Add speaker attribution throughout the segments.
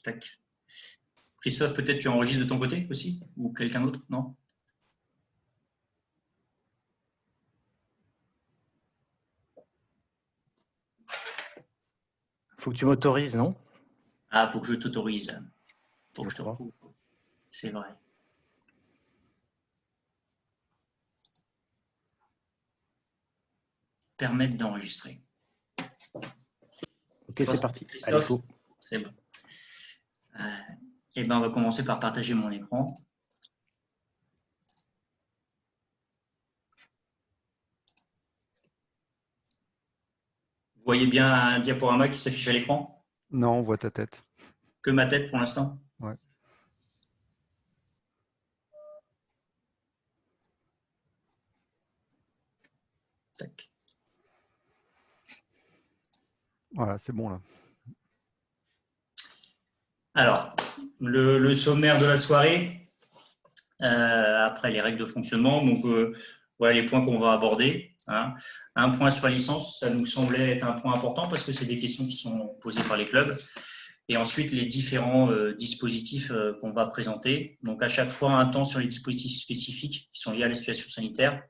Speaker 1: Tac. Christophe, peut-être tu enregistres de ton côté aussi? Ou quelqu'un d'autre? Non?
Speaker 2: Faut que tu m'autorises, non?
Speaker 1: Ah, faut que je t'autorise. Faut que je te
Speaker 2: crois.
Speaker 1: retrouve. C'est vrai. Permettre d'enregistrer.
Speaker 2: Ok, c'est parti. Allez,
Speaker 1: Christophe,
Speaker 2: go.
Speaker 1: c'est bon. Eh ben, on va commencer par partager mon écran. Vous voyez bien un diaporama qui s'affiche à l'écran?
Speaker 3: Non, on voit ta tête.
Speaker 1: Que ma tête pour l'instant?
Speaker 3: Ouais.
Speaker 1: Tac.
Speaker 3: Voilà, c'est bon là.
Speaker 1: Alors, le sommaire de la soirée, après les règles de fonctionnement, donc voilà les points qu'on va aborder. Hein. Un point sur la licence, ça nous semblait être un point important parce que c'est des questions qui sont posées par les clubs. Et ensuite, les différents dispositifs qu'on va présenter. Donc, à chaque fois, un temps sur les dispositifs spécifiques qui sont liés à la situation sanitaire.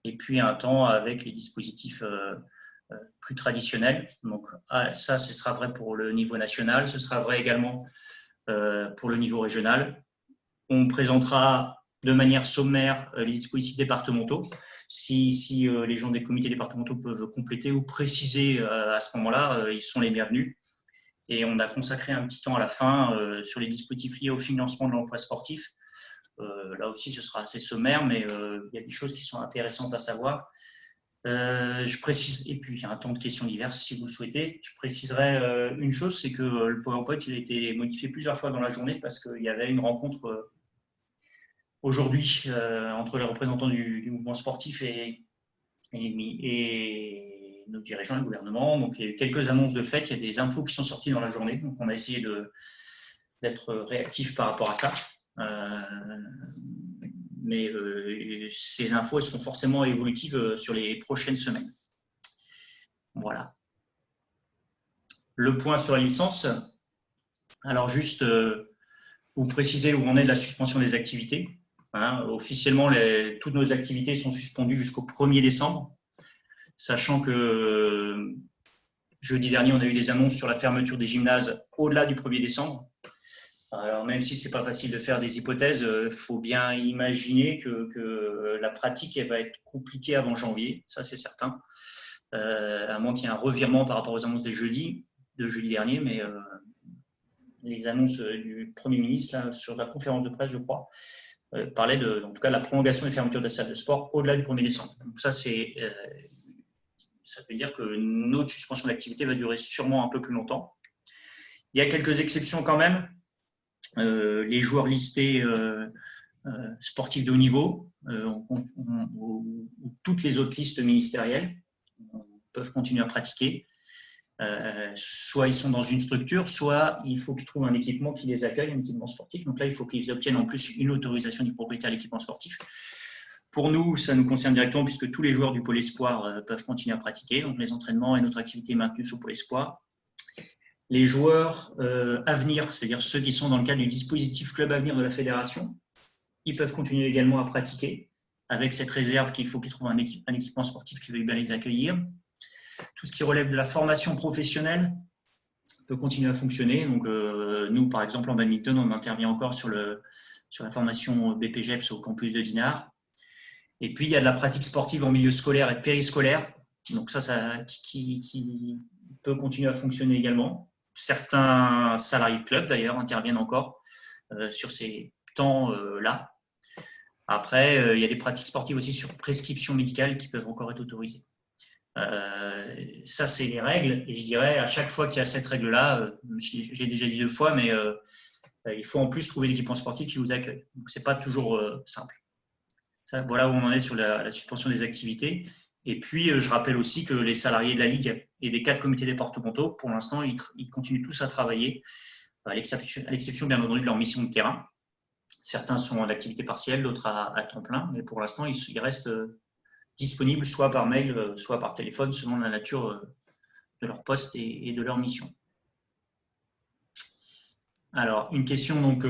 Speaker 1: Et puis, un temps avec les dispositifs plus traditionnels. Donc, ça, ce sera vrai pour le niveau national. Ce sera vrai également pour le niveau régional. On présentera de manière sommaire les dispositifs départementaux. Si les gens des comités départementaux peuvent compléter ou préciser à ce moment-là, ils sont les bienvenus. Et on a consacré un petit temps à la fin sur les dispositifs liés au financement de l'emploi sportif. Là aussi, ce sera assez sommaire, mais il y a des choses qui sont intéressantes à savoir. Je précise, et puis il y a un temps de questions diverses si vous le souhaitez. Je préciserai une chose, c'est que le PowerPoint il a été modifié plusieurs fois dans la journée parce qu'il y avait une rencontre aujourd'hui entre les représentants du mouvement sportif et nos dirigeants et le gouvernement. Donc, il y a eu quelques annonces de fait, il y a des infos qui sont sorties dans la journée. Donc, on a essayé d'être réactif par rapport à ça. Mais ces infos seront forcément évolutives sur les prochaines semaines. Voilà. Le point sur la licence. Alors, juste vous préciser où on est de la suspension des activités. Hein, officiellement, toutes nos activités sont suspendues jusqu'au 1er décembre. Sachant que jeudi dernier, on a eu des annonces sur la fermeture des gymnases au-delà du 1er décembre. Alors, même si ce n'est pas facile de faire des hypothèses, il faut bien imaginer que la pratique elle va être compliquée avant janvier, ça c'est certain. À moins qu'il y ait un revirement par rapport aux annonces de jeudi dernier, mais les annonces du Premier ministre là, sur la conférence de presse, je crois, parlaient en tout cas de la prolongation des fermetures des salles de sport au-delà du 1er décembre. Donc ça veut dire que notre suspension d'activité va durer sûrement un peu plus longtemps. Il y a quelques exceptions quand même. Les joueurs listés sportifs de haut niveau ou toutes les autres listes ministérielles peuvent continuer à pratiquer. Soit ils sont dans une structure, soit il faut qu'ils trouvent un équipement qui les accueille, un équipement sportif. Donc là, il faut qu'ils obtiennent en plus une autorisation du propriétaire de l'équipement sportif. Pour nous, ça nous concerne directement puisque tous les joueurs du Pôle Espoir peuvent continuer à pratiquer. Donc, les entraînements et notre activité est maintenue sous Pôle Espoir. Les joueurs Avenir, c'est-à-dire ceux qui sont dans le cadre du dispositif Club Avenir de la Fédération, ils peuvent continuer également à pratiquer avec cette réserve qu'il faut qu'ils trouvent un équipement sportif qui veuille bien les accueillir. Tout ce qui relève de la formation professionnelle peut continuer à fonctionner. Donc, nous, par exemple, en badminton, on intervient encore sur la formation BPGEPS au campus de Dinard. Et puis, il y a de la pratique sportive en milieu scolaire et périscolaire. Donc, ça qui peut continuer à fonctionner également. Certains salariés de club, d'ailleurs, interviennent encore sur ces temps-là. Après, il y a des pratiques sportives aussi sur prescription médicale qui peuvent encore être autorisées. Ça, c'est les règles. Et je dirais, à chaque fois qu'il y a cette règle-là, je l'ai déjà dit 2 fois, mais il faut en plus trouver l'équipement sportif qui vous accueille. Donc, ce n'est pas toujours simple. Ça, voilà où on en est sur la suspension des activités. Et puis, je rappelle aussi que les salariés de la Ligue et des 4 comités départementaux, pour l'instant, ils continuent tous à travailler, à l'exception, bien entendu, de leur mission de terrain. Certains sont en activité partielle, d'autres à temps plein, mais pour l'instant, ils restent disponibles soit par mail, soit par téléphone, selon la nature de leur poste et de leur mission. Alors, une question donc,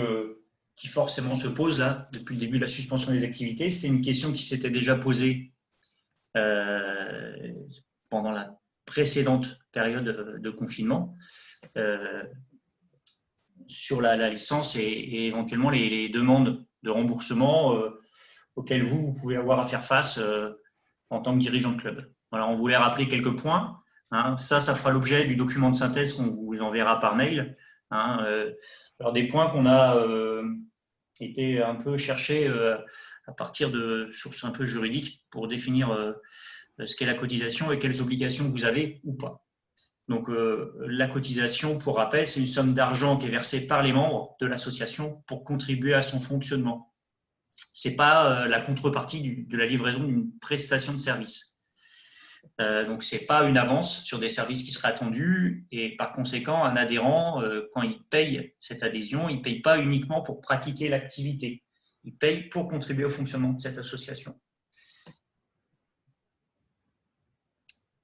Speaker 1: qui forcément se pose là, depuis le début de la suspension des activités, c'était une question qui s'était déjà posée pendant la précédente période de confinement sur la licence et éventuellement les demandes de remboursement auxquelles vous pouvez avoir à faire face en tant que dirigeant de club. Alors, on voulait rappeler quelques points. Hein. Ça fera l'objet du document de synthèse qu'on vous enverra par mail. Hein. Alors, des points qu'on a été un peu cherchés à partir de sources un peu juridiques pour définir ce qu'est la cotisation et quelles obligations vous avez ou pas. Donc, la cotisation, pour rappel, c'est une somme d'argent qui est versée par les membres de l'association pour contribuer à son fonctionnement. Ce n'est pas la contrepartie de la livraison d'une prestation de service. Donc, ce n'est pas une avance sur des services qui seraient attendus et par conséquent, un adhérent, quand il paye cette adhésion, il ne paye pas uniquement pour pratiquer l'activité. Il paye pour contribuer au fonctionnement de cette association.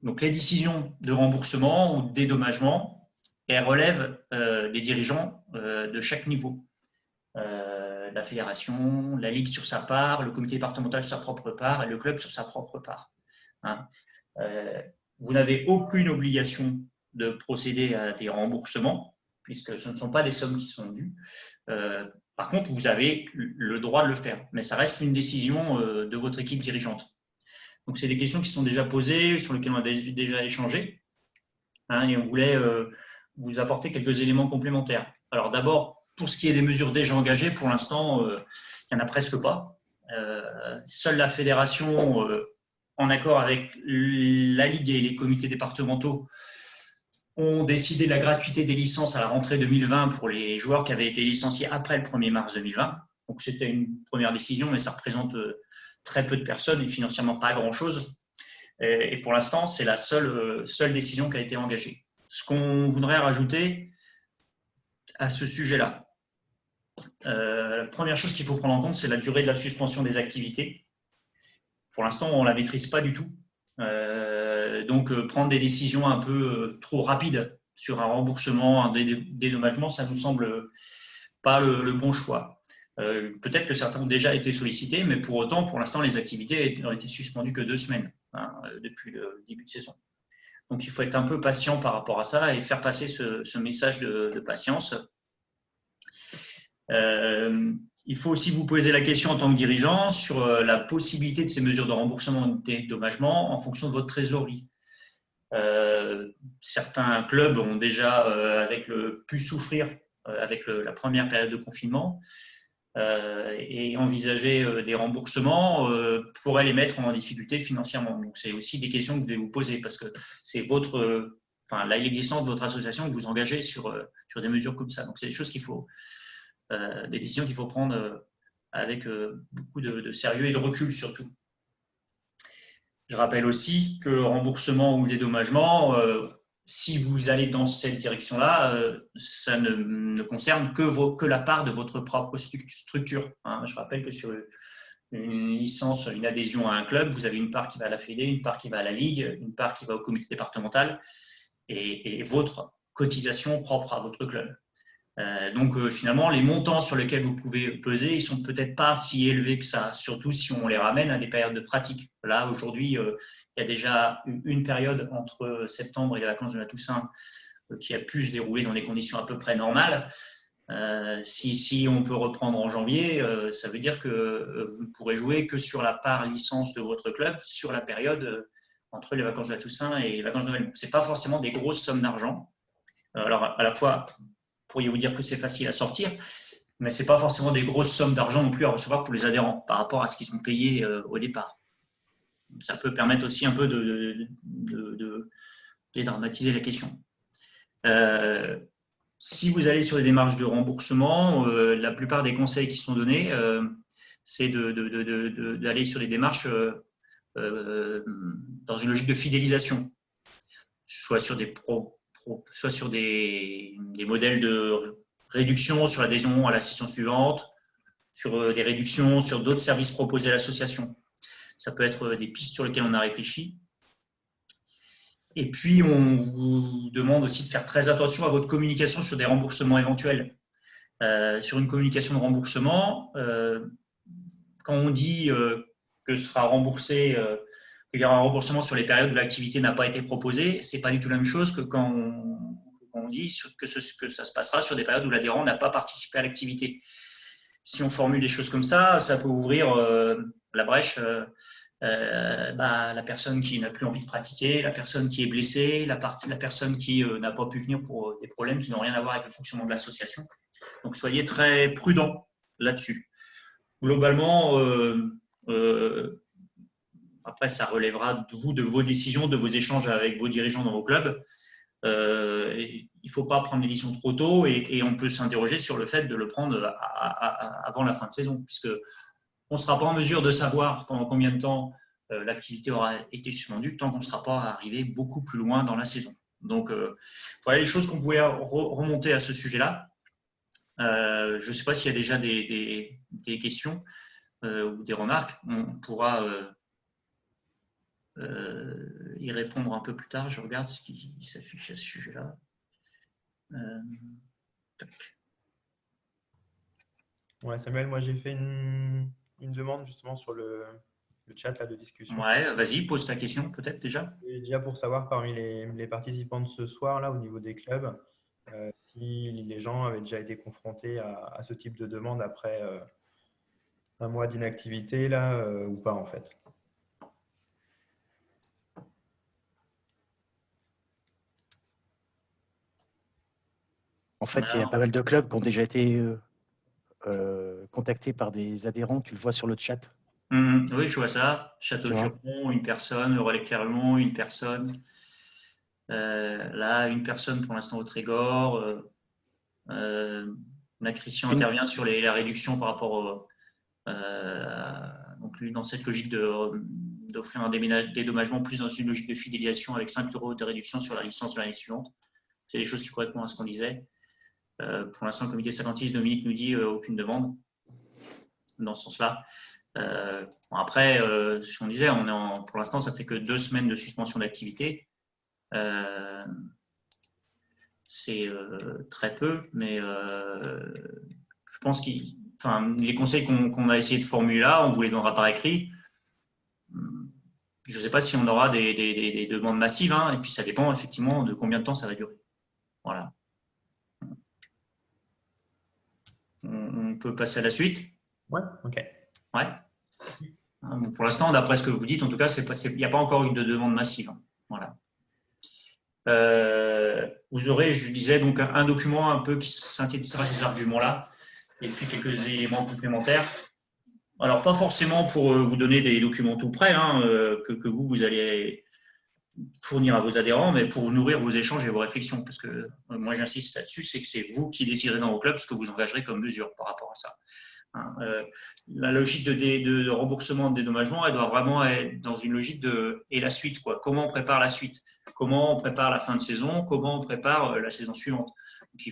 Speaker 1: Donc, les décisions de remboursement ou de dédommagement, elles relèvent des dirigeants de chaque niveau. La fédération, la ligue sur sa part, le comité départemental sur sa propre part et le club sur sa propre part. Hein. Vous n'avez aucune obligation de procéder à des remboursements puisque ce ne sont pas des sommes qui sont dues. Par contre, vous avez le droit de le faire, mais ça reste une décision de votre équipe dirigeante. Donc, c'est des questions qui sont déjà posées, sur lesquelles on a déjà échangé. Hein, et on voulait vous apporter quelques éléments complémentaires. Alors, d'abord, pour ce qui est des mesures déjà engagées, pour l'instant, il n'y en a presque pas. Seule la fédération, en accord avec la Ligue et les comités départementaux, ont décidé de la gratuité des licences à la rentrée 2020 pour les joueurs qui avaient été licenciés après le 1er mars 2020. Donc, c'était une première décision, mais ça représente très peu de personnes et financièrement pas grand-chose. Et pour l'instant, c'est la seule décision qui a été engagée. Ce qu'on voudrait rajouter à ce sujet-là, la première chose qu'il faut prendre en compte, c'est la durée de la suspension des activités. Pour l'instant, on ne la maîtrise pas du tout. Donc, prendre des décisions un peu trop rapides sur un remboursement, un dédommagement, ça ne nous semble pas le bon choix. Peut-être que certains ont déjà été sollicités, mais pour autant, pour l'instant, les activités n'ont été suspendues que 2 semaines depuis le début de saison. Donc, il faut être un peu patient par rapport à ça et faire passer ce message de patience. Il faut aussi vous poser la question en tant que dirigeant sur la possibilité de ces mesures de remboursement et de dédommagement en fonction de votre trésorerie. Certains clubs ont déjà pu souffrir avec la première période de confinement et envisager des remboursements pourrait les mettre en difficulté financièrement. Donc, c'est aussi des questions que vous devez vous poser parce que c'est l'existence de votre association que vous engagez sur des mesures comme ça. Donc, c'est des choses des décisions qu'il faut prendre avec beaucoup de sérieux et de recul surtout. Je rappelle aussi que le remboursement ou le dédommagement, si vous allez dans cette direction-là, ça ne concerne que la part de votre propre structure. Hein. Je rappelle que sur une licence, une adhésion à un club, vous avez une part qui va à la fédé, une part qui va à la ligue, une part qui va au comité départemental et votre cotisation propre à votre club. Donc, finalement, les montants sur lesquels vous pouvez peser, ils ne sont peut-être pas si élevés que ça, surtout si on les ramène à des périodes de pratique. Là, aujourd'hui, il y a déjà une période entre septembre et les vacances de la Toussaint qui a pu se dérouler dans des conditions à peu près normales. Si on peut reprendre en janvier, ça veut dire que vous ne pourrez jouer que sur la part licence de votre club sur la période entre les vacances de la Toussaint et les vacances de Noël. Ce n'est pas forcément des grosses sommes d'argent. Alors, à la fois, pourriez vous dire que c'est facile à sortir, mais ce n'est pas forcément des grosses sommes d'argent non plus à recevoir pour les adhérents par rapport à ce qu'ils ont payé au départ. Ça peut permettre aussi un peu de dédramatiser la question. Si vous allez sur les démarches de remboursement, la plupart des conseils qui sont donnés, c'est d'aller sur les démarches dans une logique de fidélisation, soit sur des modèles de réduction sur l'adhésion à la session suivante, sur des réductions sur d'autres services proposés à l'association. Ça peut être des pistes sur lesquelles on a réfléchi. Et puis, on vous demande aussi de faire très attention à votre communication sur des remboursements éventuels. Sur une communication de remboursement, quand on dit que sera remboursé, qu'il y aura un remboursement sur les périodes où l'activité n'a pas été proposée, ce n'est pas du tout la même chose que quand on dit que ça se passera sur des périodes où l'adhérent n'a pas participé à l'activité. Si on formule des choses comme ça peut ouvrir la brèche. La personne qui n'a plus envie de pratiquer, la personne qui est blessée, la personne qui n'a pas pu venir pour des problèmes qui n'ont rien à voir avec le fonctionnement de l'association. Donc, soyez très prudents là-dessus. Globalement, après, ça relèvera de vous, de vos décisions, de vos échanges avec vos dirigeants dans vos clubs. Il ne faut pas prendre l'édition trop tôt et on peut s'interroger sur le fait de le prendre avant la fin de saison, puisqu'on ne sera pas en mesure de savoir pendant combien de temps l'activité aura été suspendue tant qu'on ne sera pas arrivé beaucoup plus loin dans la saison. Donc, voilà les choses qu'on pouvait remonter à ce sujet-là. Je ne sais pas s'il y a déjà des questions ou des remarques. On pourra y répondre un peu plus tard. Je regarde ce qui s'affiche à ce sujet-là.
Speaker 4: Ouais, Samuel, moi j'ai fait une demande justement sur le chat là, de discussion.
Speaker 1: Ouais, vas-y, pose ta question peut-être déjà.
Speaker 4: Et déjà pour savoir parmi les participants de ce soir là au niveau des clubs, si les gens avaient déjà été confrontés à ce type de demande après un mois d'inactivité là ou pas en fait.
Speaker 2: En fait, il y a pas mal de clubs qui ont déjà été contactés par des adhérents. Tu le vois sur le chat.
Speaker 1: Oui, je vois ça. Château-Giron, une personne. Relais-Clermont, une personne. Là, une personne pour l'instant au Trégor. Christian intervient sur la réduction par rapport donc lui, dans cette logique d'offrir un dédommagement plus dans une logique de fidélisation avec 5 € de réduction sur la licence de l'année suivante. C'est des choses qui correspondent à ce qu'on disait. Pour l'instant, le comité 56, Dominique nous dit aucune demande dans ce sens-là. Après, ce qu'on disait, pour l'instant, ça fait que 2 semaines de suspension d'activité. C'est très peu, mais je pense les conseils qu'on a essayé de formuler là, on vous les donnera par écrit. Je ne sais pas si on aura des demandes massives, et puis ça dépend effectivement de combien de temps ça va durer. Voilà. On peut passer à la suite.
Speaker 4: Ouais, ok.
Speaker 1: Ouais. Bon, pour l'instant, d'après ce que vous dites, en tout cas, il n'y a pas encore eu de demande massive. Voilà. Vous aurez, je disais, donc un document un peu qui synthétisera ces arguments-là et puis quelques éléments complémentaires. Alors, pas forcément pour vous donner des documents tout prêts que vous allez fournir à vos adhérents, mais pour nourrir vos échanges et vos réflexions. Parce que moi, j'insiste là-dessus, c'est que c'est vous qui déciderez dans vos clubs ce que vous engagerez comme mesure par rapport à ça. La logique de remboursement, de dédommagement, elle doit vraiment être dans une logique et la suite, quoi. Comment on prépare la suite? Comment on prépare la fin de saison? Comment on prépare la saison suivante? Donc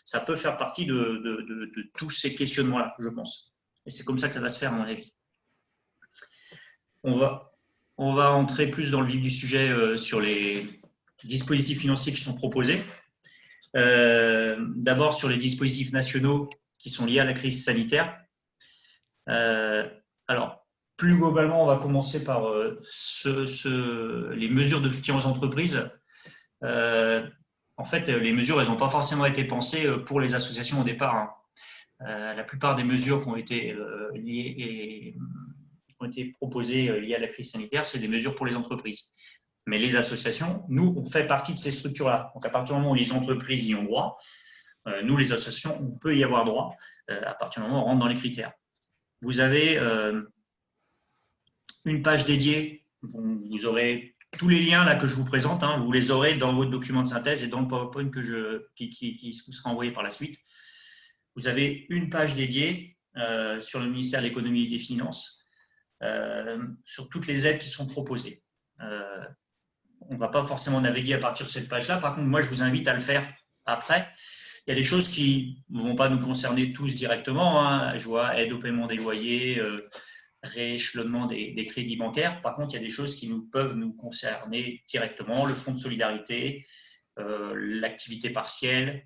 Speaker 1: ça peut faire partie de tous ces questionnements-là, je pense. Et c'est comme ça que ça va se faire, à mon avis. On va entrer plus dans le vif du sujet sur les dispositifs financiers qui sont proposés. D'abord sur les dispositifs nationaux qui sont liés à la crise sanitaire. Alors, plus globalement, on va commencer par les mesures de soutien aux entreprises. En fait, les mesures, elles n'ont pas forcément été pensées pour les associations au départ. La plupart des mesures qui ont été proposées liées à la crise sanitaire, c'est des mesures pour les entreprises. Mais les associations, nous, on fait partie de ces structures-là. Donc, à partir du moment où les entreprises y ont droit, nous, les associations, on peut y avoir droit à partir du moment où on rentre dans les critères. Vous avez une page dédiée. Vous aurez tous les liens là que je vous présente. Vous les aurez dans votre document de synthèse et dans le PowerPoint qui vous sera envoyé par la suite. Vous avez une page dédiée sur le ministère de l'Économie et des Finances sur toutes les aides qui sont proposées. On ne va pas forcément naviguer à partir de cette page-là. Par contre, moi, je vous invite à le faire après. Il y a des choses qui ne vont pas nous concerner tous directement. Je vois aide au paiement des loyers, rééchelonnement des crédits bancaires. Par contre, il y a des choses qui peuvent nous concerner directement. Le fonds de solidarité, l'activité partielle,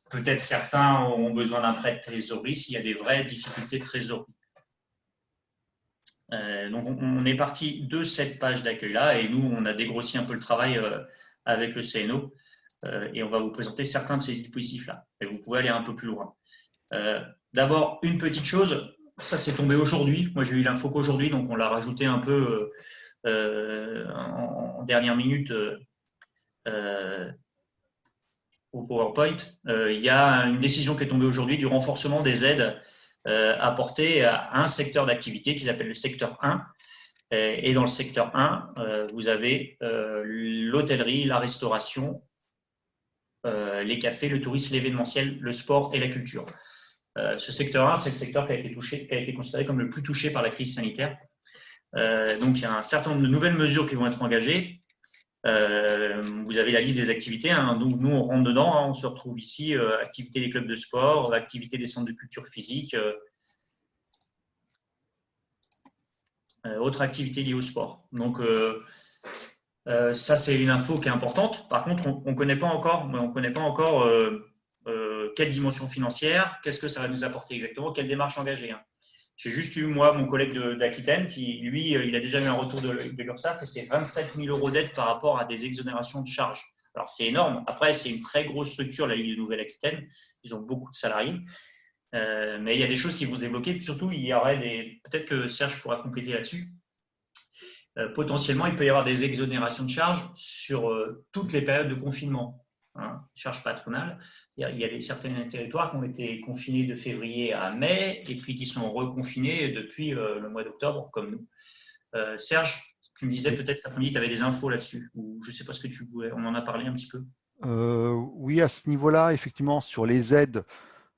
Speaker 1: peut-être certains auront besoin d'un prêt de trésorerie s'il y a des vraies difficultés de trésorerie. Donc, on est parti de cette page d'accueil-là et nous, on a dégrossi un peu le travail avec le CNO et on va vous présenter certains de ces dispositifs-là. Et vous pouvez aller un peu plus loin. D'abord, une petite chose, ça c'est tombé aujourd'hui. Moi, j'ai eu l'info qu'aujourd'hui, donc on l'a rajouté un peu en dernière minute au PowerPoint. Il y a une décision qui est tombée aujourd'hui du renforcement des aides apportées à un secteur d'activité qui s'appelle le secteur 1. Et dans le secteur 1, vous avez l'hôtellerie, la restauration, les cafés, le tourisme, l'événementiel, le sport et la culture. Ce secteur 1, c'est le secteur qui a été considéré comme le plus touché par la crise sanitaire. Donc, il y a un certain nombre de nouvelles mesures qui vont être engagées. Vous avez la liste des activités. Nous, on rentre dedans. On se retrouve ici, activités des clubs de sport, activités des centres de culture physique, autres activités liées au sport. Donc, ça, c'est une info qui est importante. Par contre, on ne connaît pas encore quelle dimension financière, qu'est-ce que ça va nous apporter exactement, quelle démarche engager. J'ai juste eu, moi, mon collègue d'Aquitaine qui, lui, il a déjà eu un retour de l'URSSAF et c'est 27 000 € d'aide par rapport à des exonérations de charges. Alors, c'est énorme. Après, c'est une très grosse structure, la Ligue de Nouvelle-Aquitaine. Ils ont beaucoup de salariés. Mais il y a des choses qui vont se débloquer. Puis surtout, il y aurait peut-être que Serge pourra compléter là-dessus. Potentiellement, il peut y avoir des exonérations de charges sur toutes les périodes de confinement. Charges patronales. Il y a certains territoires qui ont été confinés de février à mai et puis qui sont reconfinés depuis le mois d'octobre, comme nous. Serge, tu me disais peut-être cet après-midi, tu avais des infos là-dessus, ou je ne sais pas ce que tu voulais. On en a parlé un petit peu.
Speaker 3: Oui, à ce niveau-là, effectivement, sur les aides.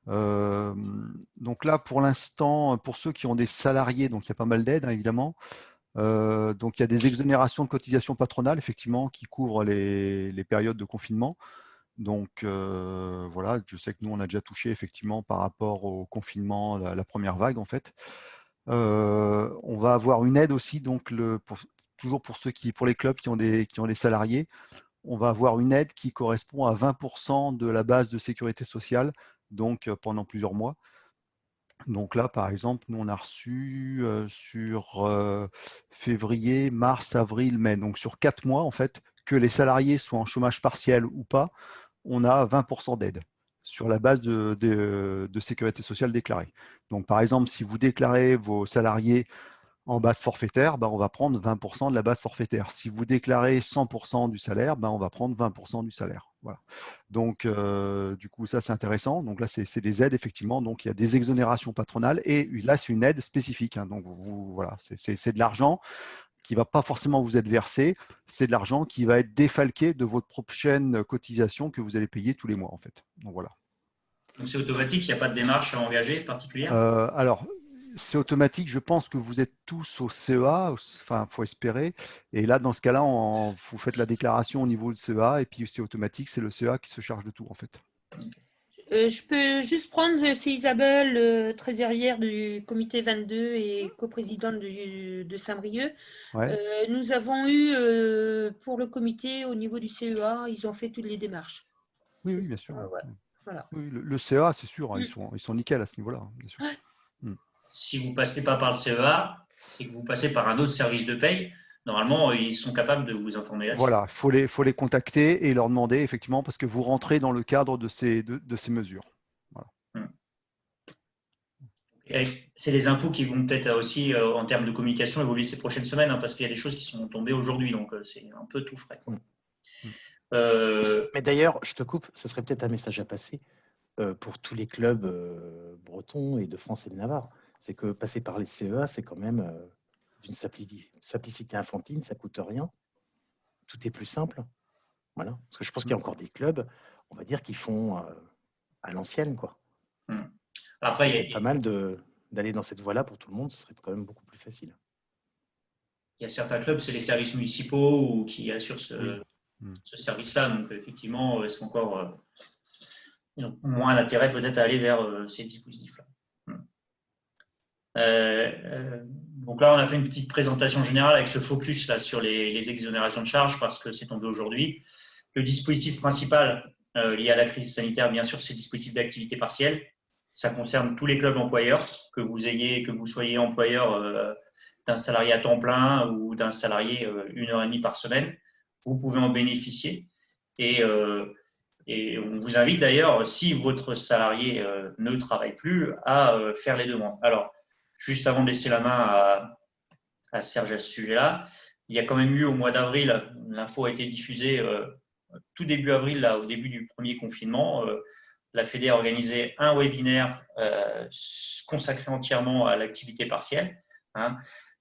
Speaker 3: Donc là, pour l'instant, pour ceux qui ont des salariés, donc il y a pas mal d'aides, évidemment. Donc il y a des exonérations de cotisations patronales, effectivement, qui couvrent les périodes de confinement. Donc voilà, je sais que nous, on a déjà touché effectivement par rapport au confinement, la première vague en fait. On va avoir une aide aussi, donc toujours pour les clubs qui ont des salariés, on va avoir une aide qui correspond à 20% de la base de sécurité sociale, donc pendant plusieurs mois. Donc là, par exemple, nous, on a reçu sur février, mars, avril, mai, donc sur 4 mois, en fait, que les salariés soient en chômage partiel ou pas, on a 20% d'aide sur la base de sécurité sociale déclarée. Donc, par exemple, si vous déclarez vos salariés en base forfaitaire, on va prendre 20% de la base forfaitaire. Si vous déclarez 100% du salaire, on va prendre 20% du salaire. Voilà. Donc, du coup, ça, c'est intéressant. Donc là, c'est des aides, effectivement. Donc, il y a des exonérations patronales et là, c'est une aide spécifique. Donc, voilà, c'est de l'argent qui ne va pas forcément vous être versé. C'est de l'argent qui va être défalqué de votre prochaine cotisation que vous allez payer tous les mois, en fait. Donc, voilà.
Speaker 1: Donc, c'est automatique, il n'y a pas de démarche à engager particulière
Speaker 3: Alors, c'est automatique. Je pense que vous êtes tous au CEA, enfin, il faut espérer. Et là, dans ce cas-là, vous faites la déclaration au niveau du CEA et puis c'est automatique, c'est le CEA qui se charge de tout, en fait.
Speaker 5: Je peux juste prendre, c'est Isabelle, trésorière du comité 22 et coprésidente de Saint-Brieuc.
Speaker 3: Ouais.
Speaker 5: Nous avons eu, pour le comité, au niveau du CEA, ils ont fait toutes les démarches.
Speaker 3: Oui, bien sûr.
Speaker 5: Ouais. Voilà.
Speaker 3: Oui, le CEA, c'est sûr, ils sont nickel à ce niveau-là, bien sûr.
Speaker 1: Si vous ne passez pas par le CEA, c'est que vous passez par un autre service de paye. Normalement, ils sont capables de vous informer là-dessus.
Speaker 3: Voilà, il faut les contacter et leur demander, effectivement, parce que vous rentrez dans le cadre de ces mesures. Voilà.
Speaker 1: C'est les infos qui vont peut-être aussi, en termes de communication, évoluer ces prochaines semaines, parce qu'il y a des choses qui sont tombées aujourd'hui, donc c'est un peu tout frais.
Speaker 2: Mais d'ailleurs, je te coupe, ce serait peut-être un message à passer pour tous les clubs bretons et de France et de Navarre. C'est que passer par les CEA, c'est quand même d'une simplicité infantile, ça ne coûte rien. Tout est plus simple. Voilà. Parce que je pense qu'il y a encore des clubs, on va dire, qui font à l'ancienne, quoi.
Speaker 1: Après,
Speaker 2: c'est pas mal d'aller dans cette voie-là pour tout le monde, ce serait quand même beaucoup plus facile.
Speaker 1: Il y a certains clubs, c'est les services municipaux ou qui assurent ce service-là. Donc, effectivement, ils ont moins d'intérêt peut-être à aller vers ces dispositifs-là. Donc là, on a fait une petite présentation générale avec ce focus là sur les exonérations de charges parce que c'est tombé aujourd'hui. Le dispositif principal, liées à la crise sanitaire, bien sûr, ces dispositifs d'activité partielle. Ça concerne tous les clubs employeurs, que vous soyez employeur d'un salarié à temps plein ou d'un salarié 1h30 par semaine. Vous pouvez en bénéficier. Et on vous invite d'ailleurs, si votre salarié ne travaille plus, à faire les demandes. Alors, juste avant de laisser la main à Serge à ce sujet-là, il y a quand même eu au mois d'avril, l'info a été diffusée tout début avril, là, au début du premier confinement, la Fédé a organisé un webinaire consacré entièrement à l'activité partielle. Hein.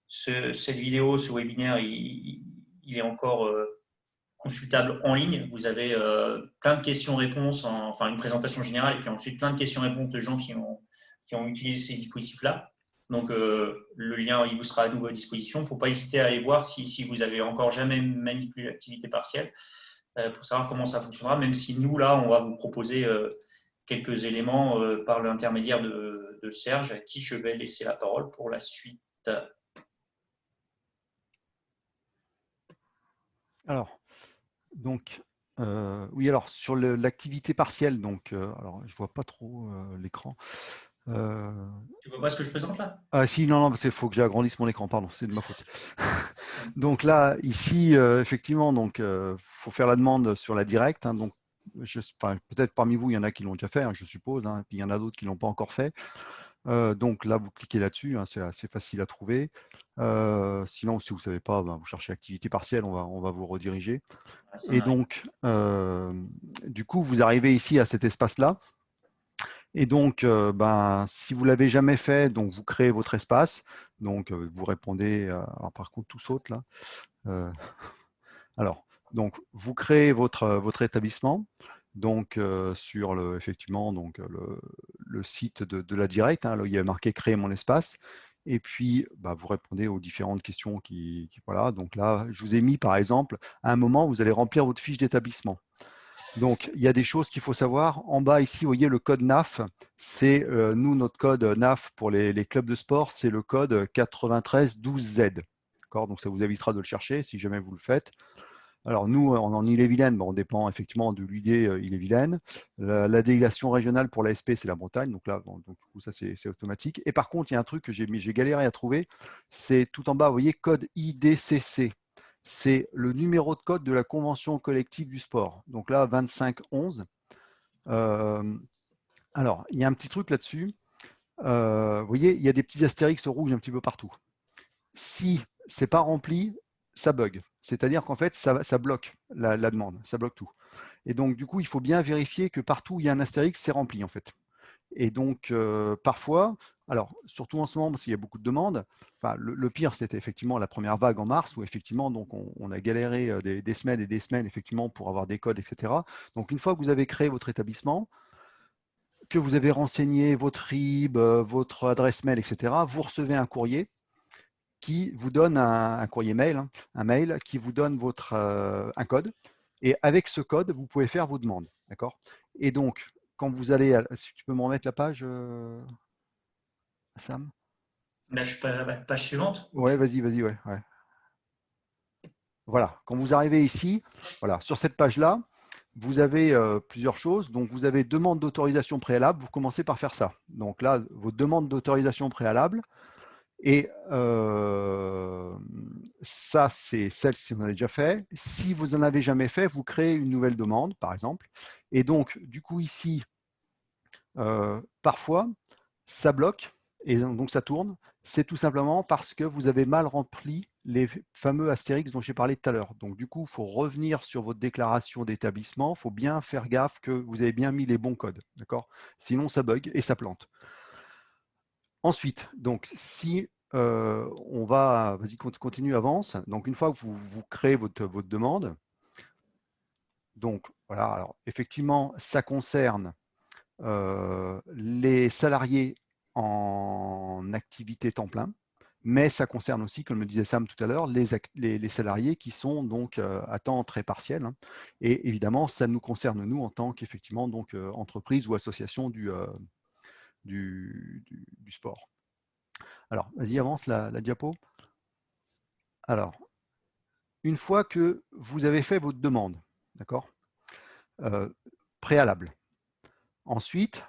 Speaker 1: Cette vidéo, ce webinaire, il est encore consultable en ligne. Vous avez plein de questions-réponses, enfin une présentation générale, et puis ensuite plein de questions-réponses de gens qui ont utilisé ces dispositifs-là. Donc, le lien, il vous sera à nouveau à disposition. Il ne faut pas hésiter à aller voir si vous n'avez encore jamais manipulé l'activité partielle pour savoir comment ça fonctionnera, même si nous, là, on va vous proposer quelques éléments par l'intermédiaire de Serge, à qui je vais laisser la parole pour la suite.
Speaker 3: Alors, donc, oui, alors sur l'activité partielle, donc, alors je vois pas trop l'écran.
Speaker 1: Tu vois pas ce que je présente là?
Speaker 3: Ah si, non, parce qu'il faut que j'agrandisse mon écran, pardon, c'est de ma faute. Donc là, ici, effectivement, donc faut faire la demande sur la directe. Hein, donc, peut-être parmi vous, il y en a qui l'ont déjà fait, hein, je suppose, hein, puis il y en a d'autres qui l'ont pas encore fait. Donc là, vous cliquez là-dessus, hein, c'est assez facile à trouver. Sinon, si vous ne savez pas, ben, vous cherchez activité partielle, on va vous rediriger. Et donc, du coup, vous arrivez ici à cet espace-là. Et donc, si vous ne l'avez jamais fait, donc vous créez votre espace. Donc, vous répondez, alors par contre, tout saute là. Alors, donc, vous créez votre établissement. Donc, sur effectivement, donc, le site de la Direct, hein, là où il y a marqué créer mon espace. Et puis, vous répondez aux différentes questions voilà. Donc là, je vous ai mis, par exemple, à un moment, vous allez remplir votre fiche d'établissement. Donc, il y a des choses qu'il faut savoir. En bas, ici, vous voyez le code NAF. C'est nous, notre code NAF pour les clubs de sport, c'est le code 9312Z. Donc, ça vous évitera de le chercher si jamais vous le faites. Alors, nous, en Ille-et-Vilaine, on dépend effectivement de l'UID Ille-et-Vilaine. La délégation régionale pour l'ASP, c'est la Bretagne. Donc là, donc, du coup, ça, c'est automatique. Et par contre, il y a un truc que j'ai galéré à trouver. C'est tout en bas, vous voyez, code IDCC. C'est le numéro de code de la convention collective du sport. Donc là, 2511. Alors, il y a un petit truc là-dessus. Vous voyez, il y a des petits astérix rouges un petit peu partout. Si ce n'est pas rempli, ça bug. C'est-à-dire qu'en fait, ça bloque la demande, ça bloque tout. Et donc, du coup, il faut bien vérifier que partout où il y a un astérix, c'est rempli, en fait. Et donc, parfois, alors, surtout en ce moment, parce qu'il y a beaucoup de demandes, le pire, c'était effectivement la première vague en mars, où effectivement, donc, on a galéré des semaines et des semaines, effectivement, pour avoir des codes, etc. Donc, une fois que vous avez créé votre établissement, que vous avez renseigné votre RIB, votre adresse mail, etc., vous recevez un courrier qui vous donne un courrier mail, hein, un mail qui vous donne un code. Et avec ce code, vous pouvez faire vos demandes. D'accord ? Et donc, quand vous allez, si tu peux me remettre la page, Sam ?
Speaker 1: Là, je suis pas à la page suivante.
Speaker 3: Ouais, vas-y, ouais. Voilà, quand vous arrivez ici, voilà, sur cette page-là, vous avez plusieurs choses. Donc, vous avez demande d'autorisation préalable. Vous commencez par faire ça. Donc là, vos demandes d'autorisation préalable. Et ça, c'est celle si vous en avez déjà fait. Si vous n'en avez jamais fait, vous créez une nouvelle demande, par exemple. Et donc, du coup, ici, parfois, ça bloque et donc ça tourne. C'est tout simplement parce que vous avez mal rempli les fameux astérix dont j'ai parlé tout à l'heure. Donc, du coup, il faut revenir sur votre déclaration d'établissement. Il faut bien faire gaffe que vous avez bien mis les bons codes. D'accord ? Sinon, ça bug et ça plante. Ensuite, donc, si on va, vas-y, continue, avance. Donc, une fois que vous créez votre demande, donc, voilà, alors, effectivement, ça concerne les salariés en activité temps plein, mais ça concerne aussi, comme le disait Sam tout à l'heure, les salariés qui sont donc à temps très partiel. Hein. Et évidemment, ça nous concerne, nous, en tant qu'effectivement donc entreprise ou association du sport. Alors, vas-y, avance la diapo. Alors, une fois que vous avez fait votre demande, d'accord, préalable. Ensuite,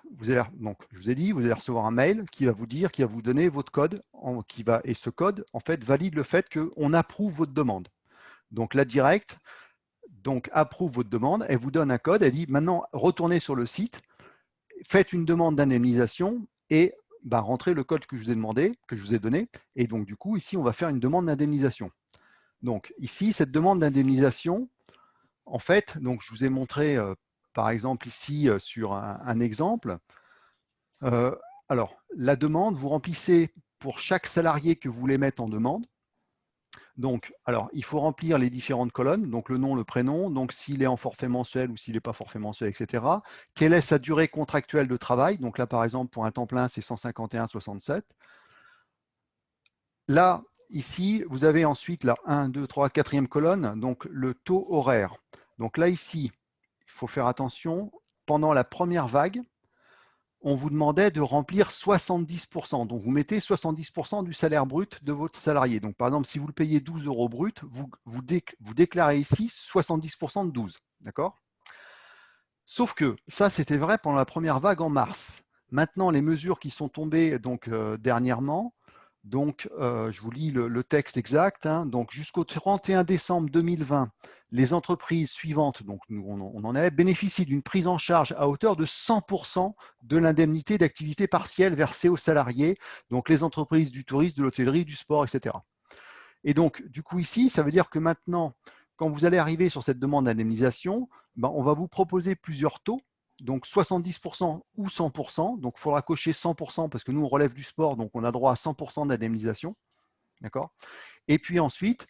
Speaker 3: donc, je vous ai dit, vous allez recevoir un mail qui va vous dire, qui va vous donner votre code, et ce code, en fait, valide le fait qu'on approuve votre demande. Donc, la directe, donc, approuve votre demande, elle vous donne un code, elle dit, maintenant, retournez sur le site, faites une demande d'indemnisation et rentrez le code que je vous ai demandé, que je vous ai donné. Et donc, du coup, ici, on va faire une demande d'indemnisation. Donc, ici, cette demande d'indemnisation, en fait, donc, je vous ai montré, par exemple, ici, sur un exemple. Alors, la demande, vous remplissez pour chaque salarié que vous voulez mettre en demande. Donc, alors, il faut remplir les différentes colonnes, donc le nom, le prénom, donc s'il est en forfait mensuel ou s'il n'est pas forfait mensuel, etc. Quelle est sa durée contractuelle de travail? Donc là, par exemple, pour un temps plein, c'est 151,67. Là, ici, vous avez ensuite la 1, 2, 3, 4e colonne, donc le taux horaire. Donc là, ici, il faut faire attention, pendant la première vague, on vous demandait de remplir 70%. Donc, vous mettez 70% du salaire brut de votre salarié. Donc, par exemple, si vous le payez 12 € brut, vous déclarez ici 70% de 12. D'accord? Sauf que ça, c'était vrai pendant la première vague en mars. Maintenant, les mesures qui sont tombées donc, dernièrement, donc, je vous lis le texte exact. Donc, jusqu'au 31 décembre 2020, les entreprises suivantes, donc nous, on en est, bénéficient d'une prise en charge à hauteur de 100% de l'indemnité d'activité partielle versée aux salariés, donc les entreprises du tourisme, de l'hôtellerie, du sport, etc. Et donc, du coup, ici, ça veut dire que maintenant, quand vous allez arriver sur cette demande d'indemnisation, on va vous proposer plusieurs taux. Donc 70% ou 100%. Donc il faudra cocher 100% parce que nous, on relève du sport, donc on a droit à 100% d'indemnisation. D'accord? Et puis ensuite,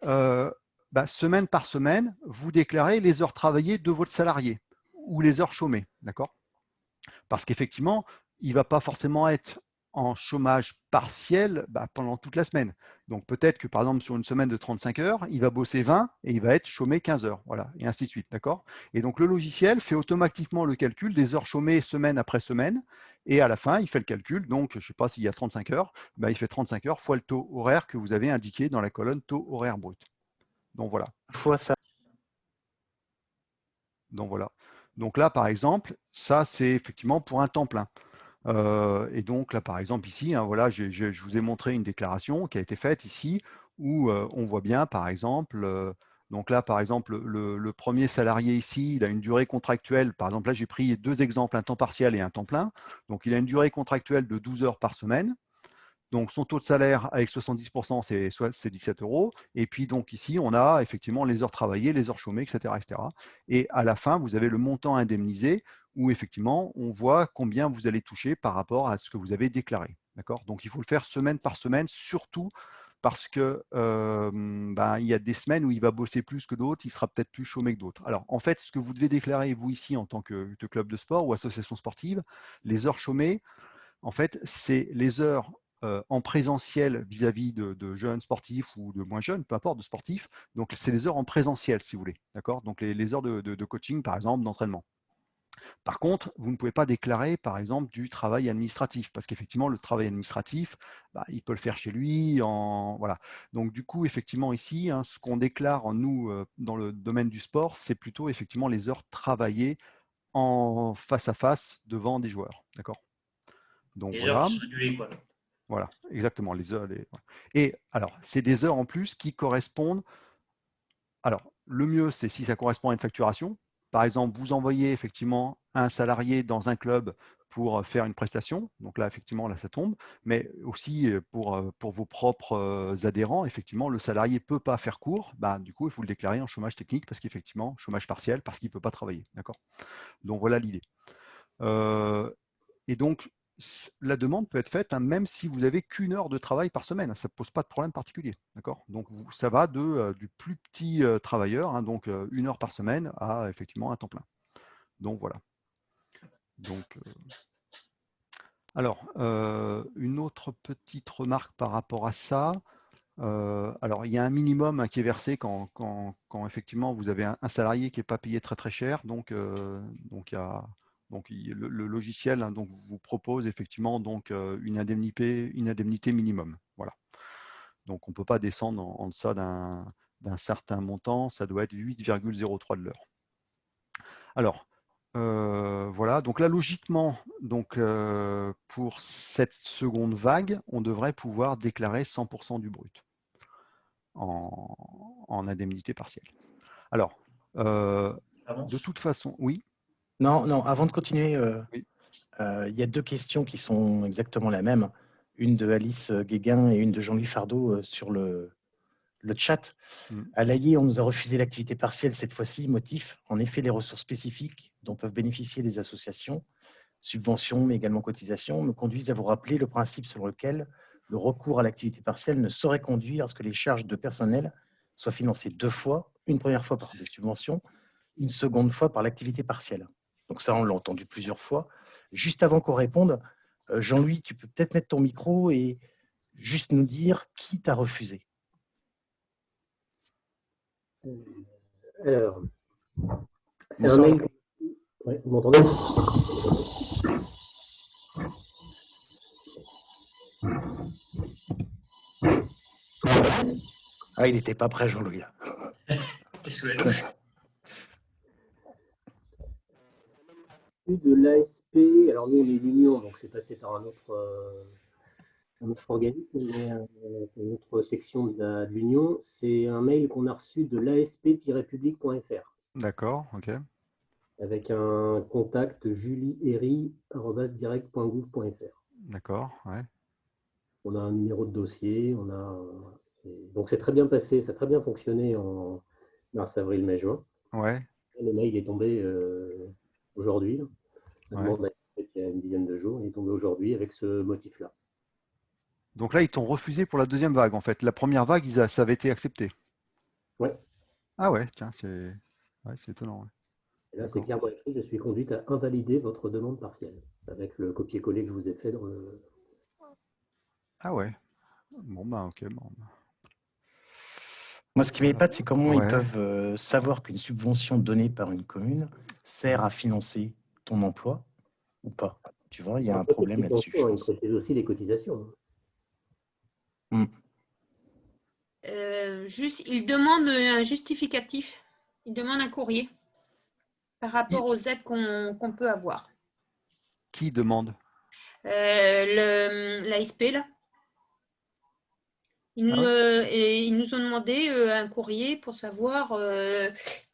Speaker 3: semaine par semaine, vous déclarez les heures travaillées de votre salarié ou les heures chômées. D'accord? Parce qu'effectivement, il ne va pas forcément être en chômage partiel pendant toute la semaine. Donc peut-être que par exemple sur une semaine de 35 heures, il va bosser 20 et il va être chômé 15 heures, voilà, et ainsi de suite, d'accord? Et donc le logiciel fait automatiquement le calcul des heures chômées semaine après semaine, et à la fin, il fait le calcul, donc je ne sais pas s'il y a 35 heures, il fait 35 heures fois le taux horaire que vous avez indiqué dans la colonne taux horaire brut. Donc voilà.
Speaker 2: Fois ça.
Speaker 3: Donc voilà. Donc là, par exemple, ça c'est effectivement pour un temps plein. Et donc là, par exemple, ici, voilà, je vous ai montré une déclaration qui a été faite ici où on voit bien, par exemple, donc là, par exemple, le premier salarié ici, il a une durée contractuelle. Par exemple, là, j'ai pris deux exemples, un temps partiel et un temps plein. Donc, il a une durée contractuelle de 12 heures par semaine. Donc, son taux de salaire avec 70%, c'est 17 €. Et puis, donc ici, on a effectivement les heures travaillées, les heures chômées, etc., etc. Et à la fin, vous avez le montant indemnisé où effectivement, on voit combien vous allez toucher par rapport à ce que vous avez déclaré. D'accord? Donc, il faut le faire semaine par semaine, surtout parce que il y a des semaines où il va bosser plus que d'autres, il sera peut-être plus chômé que d'autres. Alors, en fait, ce que vous devez déclarer, vous ici, en tant que club de sport ou association sportive, les heures chômées, en fait, c'est les heures en présentiel vis-à-vis de jeunes sportifs ou de moins jeunes, peu importe, de sportifs. Donc, c'est les heures en présentiel, si vous voulez. D'accord? Donc, les heures de coaching, par exemple, d'entraînement. Par contre, vous ne pouvez pas déclarer, par exemple, du travail administratif, parce qu'effectivement, le travail administratif, il peut le faire chez lui. Voilà. Donc, du coup, effectivement, ici, ce qu'on déclare, nous, dans le domaine du sport, c'est plutôt, effectivement, les heures travaillées en face à face devant des joueurs. D'accord? Donc,
Speaker 1: Les heures
Speaker 3: voilà.
Speaker 1: qui sont annulées, quoi.
Speaker 3: Voilà, exactement, les heures. Et alors, c'est des heures en plus qui correspondent. Alors, le mieux, c'est si ça correspond à une facturation. Par exemple, vous envoyez effectivement un salarié dans un club pour faire une prestation. Donc là, effectivement, là, ça tombe. Mais aussi pour vos propres adhérents, effectivement, le salarié ne peut pas faire court. Du coup, il faut le déclarer en chômage technique parce qu'effectivement, chômage partiel parce qu'il ne peut pas travailler. D'accord? Donc voilà l'idée. Et donc, la demande peut être faite même si vous n'avez qu'une heure de travail par semaine. Ça ne pose pas de problème particulier. D'accord? Donc, ça va du plus petit travailleur, donc une heure par semaine, à effectivement un temps plein. Donc, voilà. Donc, alors, une autre petite remarque par rapport à ça. Alors, il y a un minimum qui est versé quand effectivement vous avez un salarié qui n'est pas payé très très cher. Donc, il y a le logiciel donc, vous propose effectivement donc, une indemnité minimum. Voilà. Donc, on ne peut pas descendre en deçà d'un certain montant. Ça doit être 8,03 de l'heure. Alors, Voilà, donc là, logiquement, donc, pour cette seconde vague, on devrait pouvoir déclarer 100% du brut en indemnité partielle. Alors, de toute façon, oui.
Speaker 2: Non, avant de continuer,
Speaker 3: Oui.
Speaker 2: il y a 2 questions qui sont exactement la même. Une de Alice Guéguin et une de Jean-Louis Fardeau sur le chat. À l'AIE, on nous a refusé l'activité partielle cette fois-ci. Motif, en effet, les ressources spécifiques dont peuvent bénéficier les associations, subventions, mais également cotisations, me conduisent à vous rappeler le principe selon lequel le recours à l'activité partielle ne saurait conduire à ce que les charges de personnel soient financées 2 fois, une première fois par des subventions, une seconde fois par l'activité partielle. Donc ça, on l'a entendu plusieurs fois. Juste avant qu'on réponde, Jean-Louis, tu peux peut-être mettre ton micro et juste nous dire qui t'a refusé.
Speaker 6: Alors, c'est un mail. Ouais, vous m'entendez?
Speaker 2: Ah, il n'était pas prêt, Jean-Louis.
Speaker 6: De l'ASP, alors nous on est l'Union, donc c'est passé par un autre organisme, une autre section de l'Union. C'est un mail qu'on a reçu de l'asp-public.fr.
Speaker 3: D'accord, ok.
Speaker 6: Avec un contact julieherry@direct.gouv.fr.
Speaker 3: D'accord, ouais.
Speaker 6: On a un numéro de dossier, donc c'est très bien passé, ça a très bien fonctionné en mars, avril, mai, juin.
Speaker 3: Ouais.
Speaker 6: Et le mail est tombé aujourd'hui. La
Speaker 3: Ouais.
Speaker 6: demande a été faite il y a une dizaine de jours, il est tombé aujourd'hui avec ce motif-là.
Speaker 3: Donc là, ils t'ont refusé pour la deuxième vague, en fait. La première vague, ça avait été accepté.
Speaker 6: Ouais.
Speaker 3: Ah ouais, tiens, c'est étonnant. Ouais.
Speaker 6: Et là, c'est clairement écrit, je suis conduite à invalider votre demande partielle, avec le copier-coller que je vous ai fait dans le...
Speaker 3: Ah ouais. Bon, bah ok. Bon.
Speaker 2: Moi, ce qui m'épate, c'est comment ils
Speaker 3: Ouais.
Speaker 2: peuvent savoir qu'une subvention donnée par une commune sert à financer ton emploi ou pas. Tu vois, il y a un problème là-dessus.
Speaker 6: Il précise aussi les cotisations.
Speaker 5: Il demande un justificatif. Il demande un courrier par rapport aux aides qu'on peut avoir.
Speaker 3: Qui demande?
Speaker 5: L'ASP, là. Ils nous ont demandé un courrier pour savoir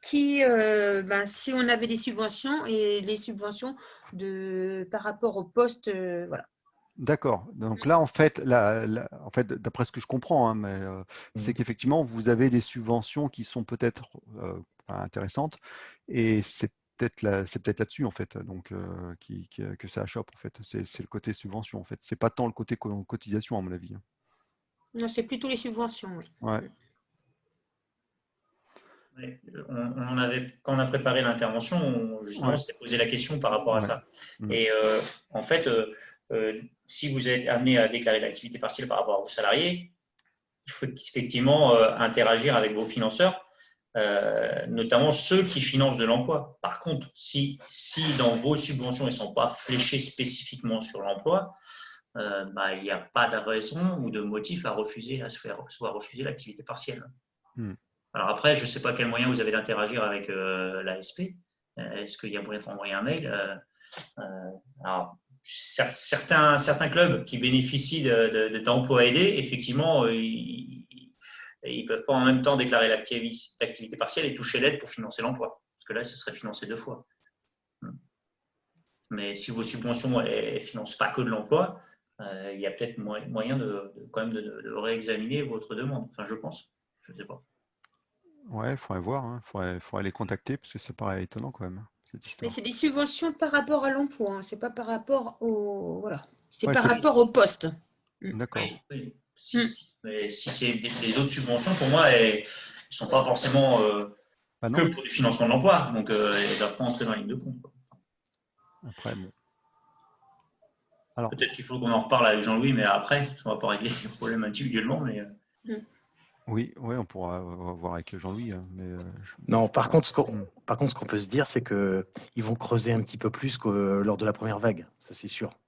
Speaker 5: si on avait des subventions et les subventions par rapport au poste. Voilà.
Speaker 3: D'accord. Donc là, en fait, d'après ce que je comprends, mais c'est qu'effectivement, vous avez des subventions qui sont peut-être intéressantes, et c'est peut-être là-dessus en fait, donc que ça achoppe en fait. C'est le côté subvention en fait. C'est pas tant le côté cotisation à mon avis.
Speaker 5: Non, c'est plutôt les subventions. Oui.
Speaker 3: Ouais.
Speaker 1: Ouais, quand on a préparé l'intervention, justement, on s'était posé la question par rapport à ça. Et en fait, si vous êtes amené à déclarer l'activité partielle par rapport à vos salariés, il faut effectivement interagir avec vos financeurs, notamment ceux qui financent de l'emploi. Par contre, si dans vos subventions, elles ne sont pas fléchées spécifiquement sur l'emploi, il n'y a pas de raison ou de motif à refuser l'activité partielle. Alors après, je ne sais pas quel moyen vous avez d'interagir avec l'ASP. Est-ce qu'il y a moyen d'envoyer un mail? Alors, certains clubs qui bénéficient d'emplois aidés, effectivement, ils ne peuvent pas en même temps déclarer l'activité partielle et toucher l'aide pour financer l'emploi. Parce que là, ce serait financé 2 fois. Mais si vos subventions ne financent pas que de l'emploi, il y a peut-être moyen quand même de réexaminer votre demande. Enfin, je pense. Je ne sais pas.
Speaker 3: Ouais, il faudrait voir, il faudrait les contacter parce que ça paraît étonnant quand même, cette histoire.
Speaker 5: Mais c'est des subventions par rapport à l'emploi, hein. C'est pas par rapport au C'est
Speaker 3: Ouais,
Speaker 5: par rapport au poste.
Speaker 3: D'accord.
Speaker 1: Oui. Mais si c'est des autres subventions, pour moi, elles ne sont pas forcément que pour du financement de l'emploi. Donc, elles ne doivent pas entrer dans la ligne de compte.
Speaker 3: Après, bon.
Speaker 1: Peut-être qu'il faut qu'on en reparle avec Jean-Louis, mais après, on ne va pas régler les problèmes individuellement. Mais...
Speaker 3: Oui, on pourra voir avec Jean-Louis.
Speaker 2: Non, par contre, ce qu'on peut se dire, c'est qu'ils vont creuser un petit peu plus que lors de la première vague, ça c'est sûr.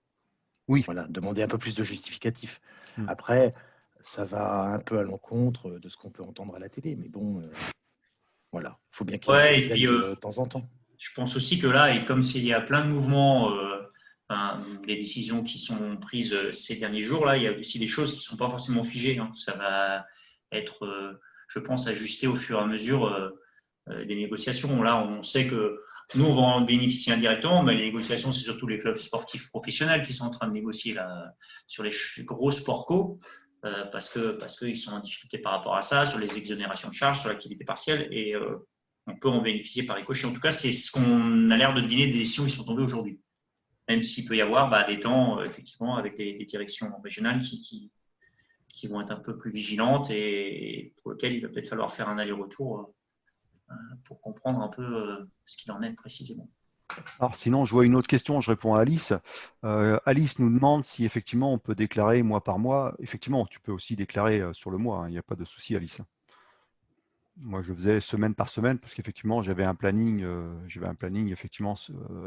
Speaker 3: Oui.
Speaker 2: Voilà, demander un peu plus de justificatifs. Après, ça va un peu à l'encontre de ce qu'on peut entendre à la télé, mais bon, voilà, il faut bien qu'il y ait des aides de temps en temps.
Speaker 1: je pense aussi que là, et comme s'il y a plein de mouvements, des décisions qui sont prises ces derniers jours, là, il y a aussi des choses qui ne sont pas forcément figées. Hein. Ça va être, je pense, ajusté au fur et à mesure des négociations. Là, on sait que nous, on va en bénéficier indirectement, mais les négociations, c'est surtout les clubs sportifs professionnels qui sont en train de négocier là, sur les gros sports co, parce qu'ils sont en difficulté par rapport à ça, sur les exonérations de charges, sur l'activité partielle, et on peut en bénéficier par ricochet. En tout cas, c'est ce qu'on a l'air de deviner des décisions qui sont tombées aujourd'hui. Même s'il peut y avoir des temps, effectivement, avec des directions régionales qui vont être un peu plus vigilantes et pour lesquelles il va peut-être falloir faire un aller-retour pour comprendre un peu ce qu'il en est précisément.
Speaker 3: Alors, sinon, je vois une autre question, je réponds à Alice. Alice nous demande si effectivement on peut déclarer mois par mois. Effectivement, tu peux aussi déclarer sur le mois, hein, il n'y a pas de souci, Alice. Moi, je faisais semaine par semaine parce qu'effectivement, j'avais un planning effectivement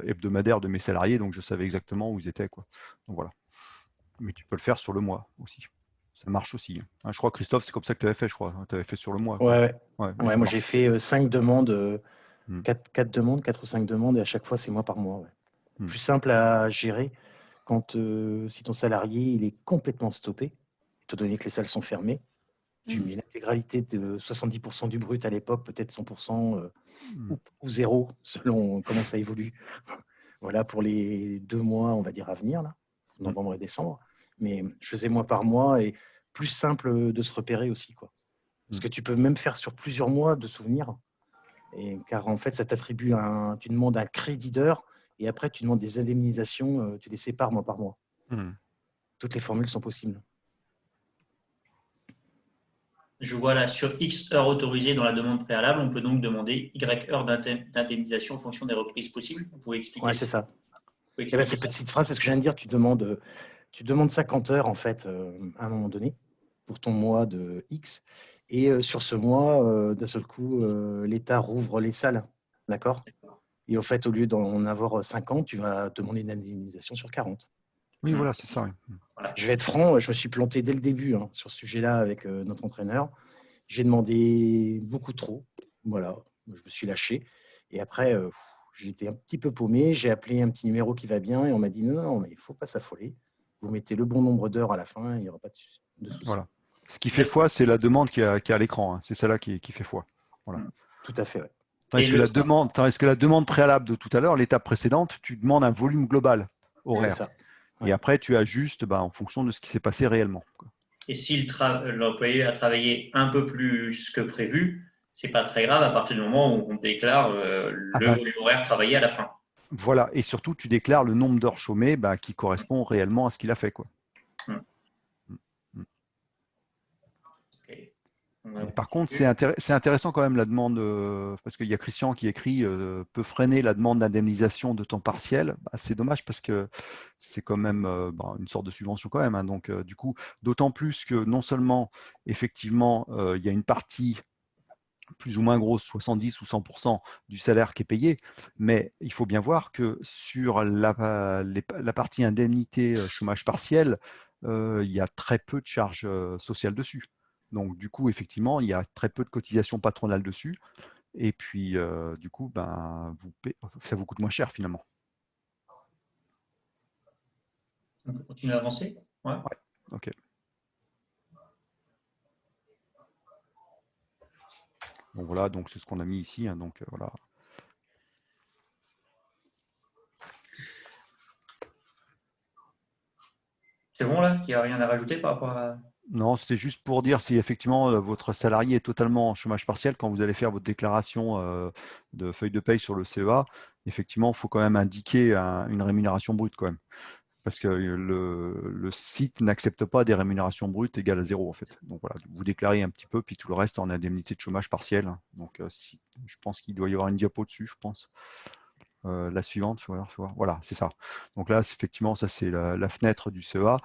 Speaker 3: hebdomadaire de mes salariés, donc je savais exactement où ils étaient, quoi. Donc voilà. Mais tu peux le faire sur le mois aussi. Ça marche aussi. Hein, je crois, Christophe, c'est comme ça que tu avais fait, je crois. Tu avais fait sur le mois. Quoi.
Speaker 2: Ouais,
Speaker 3: Ouais,
Speaker 2: moi
Speaker 3: marche.
Speaker 2: j'ai fait 5 demandes, 4 ou 5 demandes, et à chaque fois c'est mois par mois. Ouais. Plus simple à gérer quand si ton salarié il est complètement stoppé, étant donné que les salles sont fermées, tu mets l'intégralité de 70% du brut à l'époque, peut-être 100% ou zéro, selon comment ça évolue. Voilà pour les 2 mois, on va dire, à venir, là, novembre et décembre. Mais je faisais mois par mois et plus simple de se repérer aussi, quoi. Parce que tu peux même faire sur plusieurs mois de souvenirs. Car en fait, ça t'attribue tu demandes un crédit d'heure et après tu demandes des indemnisations, tu les sépares mois par mois. Toutes les formules sont possibles.
Speaker 1: Je vois là, sur X heures autorisées dans la demande préalable, on peut donc demander Y heures d'indemnisation en fonction des reprises possibles. Vous pouvez expliquer
Speaker 2: ouais, c'est ça.
Speaker 1: Cette
Speaker 2: petite phrase, c'est ce que je viens de dire. Tu demandes 50 heures, en fait, à un moment donné, pour ton mois de X. Et sur ce mois, d'un seul coup, l'État rouvre les salles. D'accord ? Et au fait, au lieu d'en avoir 50, tu vas demander une indemnisation sur 40.
Speaker 3: Oui, voilà, c'est ça. Oui.
Speaker 1: Voilà.
Speaker 2: Je vais être franc, je me suis planté dès le début sur ce sujet-là avec notre entraîneur. J'ai demandé beaucoup trop. Voilà, je me suis lâché. Et après, j'étais un petit peu paumé. J'ai appelé un petit numéro qui va bien et on m'a dit non, mais il ne faut pas s'affoler. Vous mettez le bon nombre d'heures à la fin, il n'y aura pas de souci.
Speaker 3: Voilà. Ce qui fait foi, c'est la demande qui est à l'écran. Hein. C'est celle-là qui fait foi. Voilà.
Speaker 2: Tout à fait. Ouais.
Speaker 3: Tandis que la demande préalable de tout à l'heure, l'étape précédente, tu demandes un volume global horaire.
Speaker 2: Ça.
Speaker 3: Ouais. Et après, tu ajustes en fonction de ce qui s'est passé réellement. Quoi.
Speaker 1: Et si l'employé a travaillé un peu plus que prévu, c'est pas très grave à partir du moment où on déclare le volume horaire travaillé à la fin.
Speaker 3: Voilà, et surtout tu déclares le nombre d'heures chômées qui correspond réellement à ce qu'il a fait. Quoi.
Speaker 1: Okay.
Speaker 3: Par contre, c'est intéressant quand même la demande, parce qu'il y a Christian qui écrit peut freiner la demande d'indemnisation de temps partiel. C'est dommage parce que c'est quand même une sorte de subvention quand même. Hein. Donc du coup, d'autant plus que non seulement effectivement il y a une partie plus ou moins grosse, 70 ou 100% du salaire qui est payé, mais il faut bien voir que sur la partie indemnité chômage partiel, il y a très peu de charges sociales dessus. Donc, du coup, effectivement, il y a très peu de cotisations patronales dessus. Et puis, du coup, ça vous coûte moins cher finalement.
Speaker 1: On peut continuer à avancer ? Ouais.
Speaker 3: Ok. Bon, voilà, donc c'est ce qu'on a mis ici. Hein, donc, voilà.
Speaker 1: C'est bon là ? Il n'y a rien à rajouter par rapport à…
Speaker 3: Non, c'était juste pour dire si effectivement votre salarié est totalement en chômage partiel, quand vous allez faire votre déclaration de feuille de paye sur le CEA, effectivement, il faut quand même indiquer une rémunération brute quand même. Parce que le site n'accepte pas des rémunérations brutes égales à 0 en fait. Donc voilà, vous déclarez un petit peu, puis tout le reste en indemnité de chômage partiel. Donc je pense qu'il doit y avoir une diapo dessus, je pense. La suivante, voilà, c'est ça. Donc là, effectivement, ça c'est la fenêtre du CEA.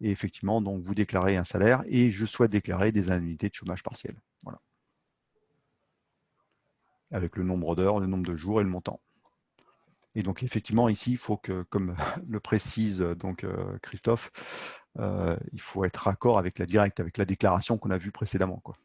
Speaker 3: Et effectivement, donc vous déclarez un salaire et je souhaite déclarer des indemnités de chômage partiel. Voilà. Avec le nombre d'heures, le nombre de jours et le montant. Et donc effectivement, ici, il faut que, comme le précise donc Christophe, il faut être raccord avec la déclaration qu'on a vue précédemment. Quoi.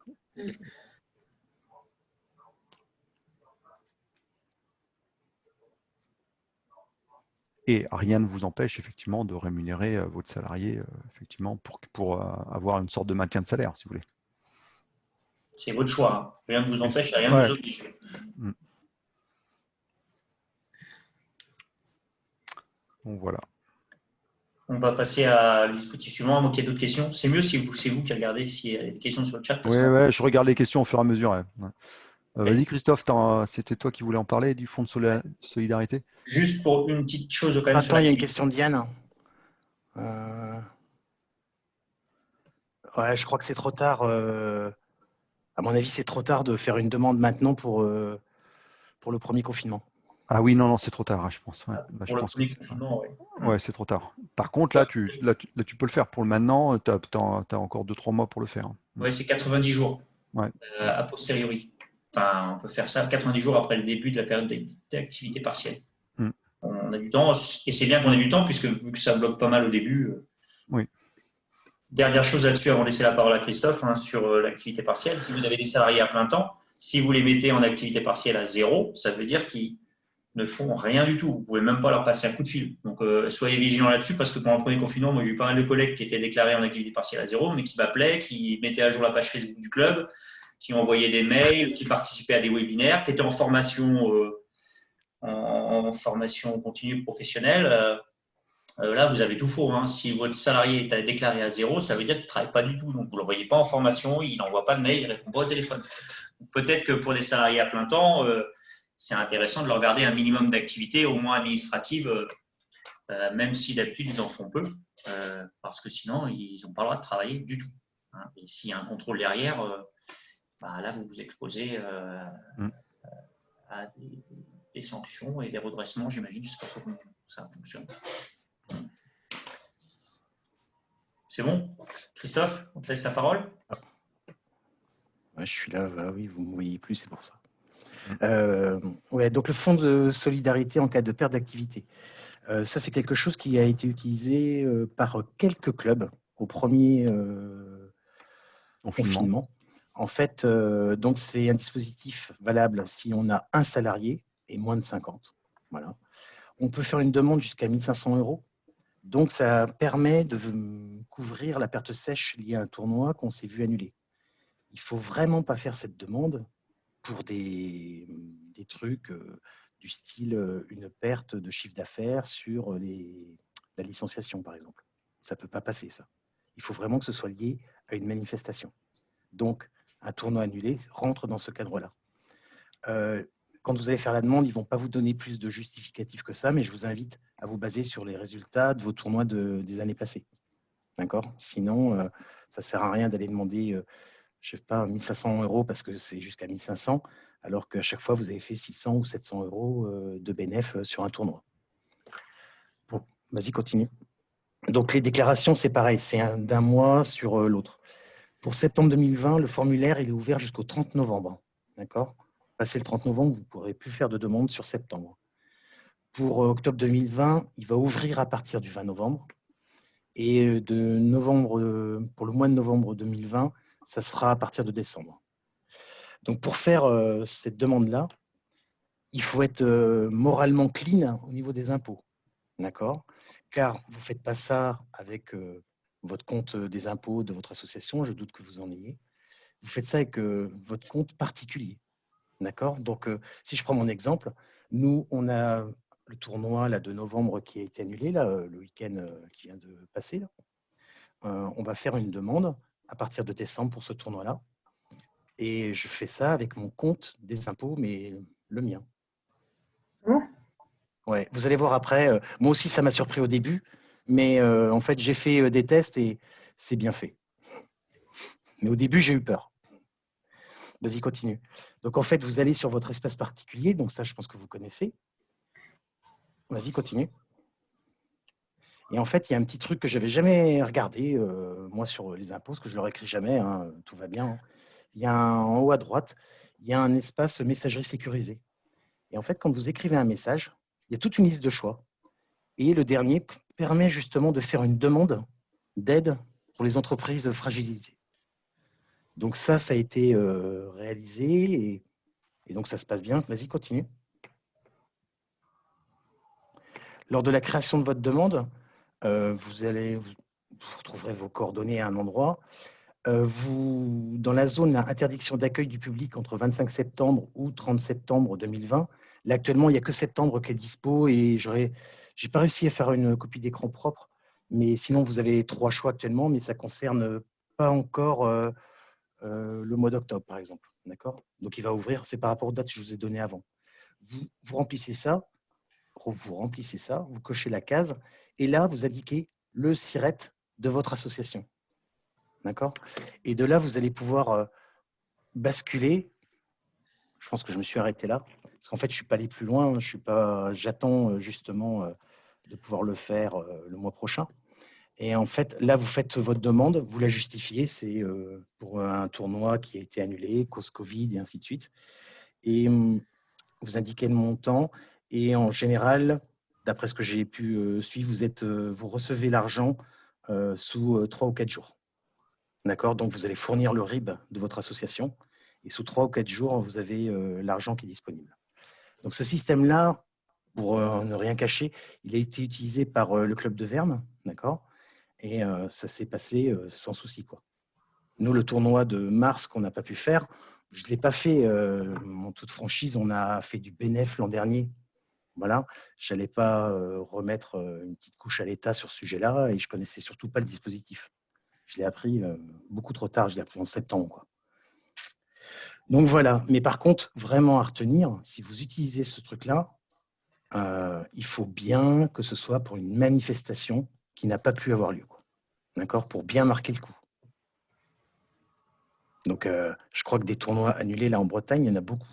Speaker 3: Et rien ne vous empêche effectivement de rémunérer votre salarié effectivement pour avoir une sorte de maintien de salaire, si vous voulez.
Speaker 1: C'est votre choix. Hein. Rien ne vous empêche, rien ne
Speaker 2: Ouais.
Speaker 1: vous oblige.
Speaker 3: Donc voilà.
Speaker 1: On va passer à le dispositif suivant. Donc, il y a d'autres questions. C'est mieux si c'est vous qui regardez s'il y a des questions sur le chat.
Speaker 3: Oui, ouais, je regarde les questions au fur et à mesure. Ouais. Vas-y Christophe, c'était toi qui voulais en parler du fonds de solidarité?
Speaker 1: Juste pour une petite chose quand même sur
Speaker 2: Attends, il y a une
Speaker 1: l'activité.
Speaker 2: question de Diane. Ouais, je crois que c'est trop tard. À mon avis, c'est trop tard de faire une demande maintenant pour le premier confinement.
Speaker 3: Ah oui, non, c'est trop tard, je pense. Ouais. Là,
Speaker 1: Pour le premier confinement, oui.
Speaker 3: Ouais, c'est trop tard. Par contre, là, tu peux le faire. Pour le maintenant, tu as encore 2-3 mois pour le faire.
Speaker 1: Oui, c'est 90 jours
Speaker 3: Ouais.
Speaker 1: a posteriori. Enfin, on peut faire ça 90 jours après le début de la période d'activité partielle. On a du temps, et c'est bien qu'on ait du temps, puisque vu que ça bloque pas mal au début.
Speaker 3: Oui.
Speaker 1: Dernière chose là-dessus, avant de laisser la parole à Christophe, sur l'activité partielle. Si vous avez des salariés à plein temps, si vous les mettez en activité partielle à 0, ça veut dire qu'ils ne font rien du tout. Vous ne pouvez même pas leur passer un coup de fil. Donc, soyez vigilants là-dessus, parce que pendant le premier confinement, moi, j'ai eu pas mal de collègues qui étaient déclarés en activité partielle à 0, mais qui m'appelaient, qui mettaient à jour la page Facebook du club, qui envoyaient des mails, qui participaient à des webinaires, qui étaient en formation, en formation continue professionnelle. Là, vous avez tout faux. Hein. Si votre salarié est déclaré à 0, ça veut dire qu'il ne travaille pas du tout. Donc, vous ne le voyez pas en formation, il n'envoie pas de mail, il ne répond pas au téléphone. Peut-être que pour des salariés à plein temps, c'est intéressant de leur garder un minimum d'activité, au moins administrative, même si d'habitude, ils en font peu, parce que sinon, ils n'ont pas le droit de travailler du tout. Hein. Et s'il y a un contrôle derrière, là, vous vous exposez à des sanctions et des redressements, j'imagine, jusqu'à ce que ça fonctionne. C'est bon? Christophe, on te laisse la parole.
Speaker 2: Ouais, je suis là, oui, vous ne me voyez plus, c'est pour ça. Ouais, donc le fonds de solidarité en cas de perte d'activité. Ça, c'est quelque chose qui a été utilisé par quelques clubs au premier confinement. En fait, donc c'est un dispositif valable si on a un salarié et moins de 50. Voilà. On peut faire une demande jusqu'à 1 500 €. Donc, ça permet de couvrir la perte sèche liée à un tournoi qu'on s'est vu annuler. Il ne faut vraiment pas faire cette demande pour des trucs du style une perte de chiffre d'affaires sur la licenciation, par exemple. Ça ne peut pas passer, ça. Il faut vraiment que ce soit lié à une manifestation. Donc, un tournoi annulé rentre dans ce cadre-là. Quand vous allez faire la demande, ils ne vont pas vous donner plus de justificatifs que ça, mais je vous invite à vous baser sur les résultats de vos tournois des années passées. D'accord? Sinon, ça ne sert à rien d'aller demander, je ne sais pas, 1 500 € parce que c'est jusqu'à 1 500, alors qu'à chaque fois, vous avez fait 600 ou 700 € de bénéfice sur un tournoi. Bon, vas-y, continue. Donc, les déclarations, c'est pareil, c'est d'un mois sur l'autre. Pour septembre 2020, le formulaire il est ouvert jusqu'au 30 novembre. D'accord? Passé le 30 novembre, vous ne pourrez plus faire de demande sur septembre. Pour octobre 2020, il va ouvrir à partir du 20 novembre. Et pour le mois de novembre 2020, ça sera à partir de décembre. Donc, pour faire cette demande-là, il faut être moralement clean au niveau des impôts. D'accord? Car vous ne faites pas ça avec votre compte des impôts de votre association, je doute que vous en ayez. Vous faites ça avec votre compte particulier. D'accord? Donc, si je prends mon exemple, nous, on a le tournoi là, de novembre qui a été annulé, là, le week-end qui vient de passer. Là. On va faire une demande à partir de décembre pour ce tournoi-là. Et je fais ça avec mon compte des impôts, mais le mien. Ouais, vous allez voir après. Moi aussi, ça m'a surpris au début, mais en fait, j'ai fait des tests et c'est bien fait. Mais au début, j'ai eu peur. Vas-y, continue. Donc, en fait, vous allez sur votre espace particulier. Donc, ça, je pense que vous connaissez. Vas-y, continue. Et en fait, il y a un petit truc que je n'avais jamais regardé, moi, sur les impôts, parce que je ne leur écris jamais, hein, tout va bien. Hein. Il y a en haut à droite, il y a un espace messagerie sécurisée. Et en fait, quand vous écrivez un message, il y a toute une liste de choix. Et le dernier permet justement de faire une demande d'aide pour les entreprises fragilisées. Donc ça a été réalisé et donc ça se passe bien. Vas-y, continue. Lors de la création de votre demande, vous retrouverez vos coordonnées à un endroit. Dans la zone interdiction d'accueil du public entre 25 septembre ou 30 septembre 2020, là actuellement, il n'y a que septembre qui est dispo et j'ai pas réussi à faire une copie d'écran propre, mais sinon vous avez 3 choix actuellement, mais ça concerne pas encore le mois d'octobre par exemple. D'accord? Donc il va ouvrir, c'est par rapport aux dates que je vous ai données avant. Vous remplissez ça, vous cochez la case et là vous indiquez le SIRET de votre association. D'accord? Et de là, vous allez pouvoir basculer. Je pense que je me suis arrêté là. Parce qu'en fait, je ne suis pas allé plus loin. J'attends justement de pouvoir le faire le mois prochain. Et en fait, là, vous faites votre demande, vous la justifiez. C'est pour un tournoi qui a été annulé, cause Covid et ainsi de suite. Et vous indiquez le montant. Et en général, d'après ce que j'ai pu suivre, vous recevez l'argent sous 3 ou 4 jours. D'accord? Donc, vous allez fournir le RIB de votre association et sous 3 ou 4 jours, vous avez l'argent qui est disponible. Donc, ce système-là, pour ne rien cacher, il a été utilisé par le club de Verne, d'accord? Et ça s'est passé sans souci, quoi. Nous, le tournoi de mars qu'on n'a pas pu faire, je ne l'ai pas fait en toute franchise. On a fait du bénéf l'an dernier. Voilà, je n'allais pas remettre une petite couche à l'État sur ce sujet-là et je ne connaissais surtout pas le dispositif. Je l'ai appris beaucoup trop tard, je l'ai appris en septembre, quoi. Donc voilà, mais par contre, vraiment à retenir, si vous utilisez ce truc-là, il faut bien que ce soit pour une manifestation qui n'a pas pu avoir lieu, quoi. D'accord? Pour bien marquer le coup. Donc je crois que des tournois annulés là en Bretagne, il y en a beaucoup.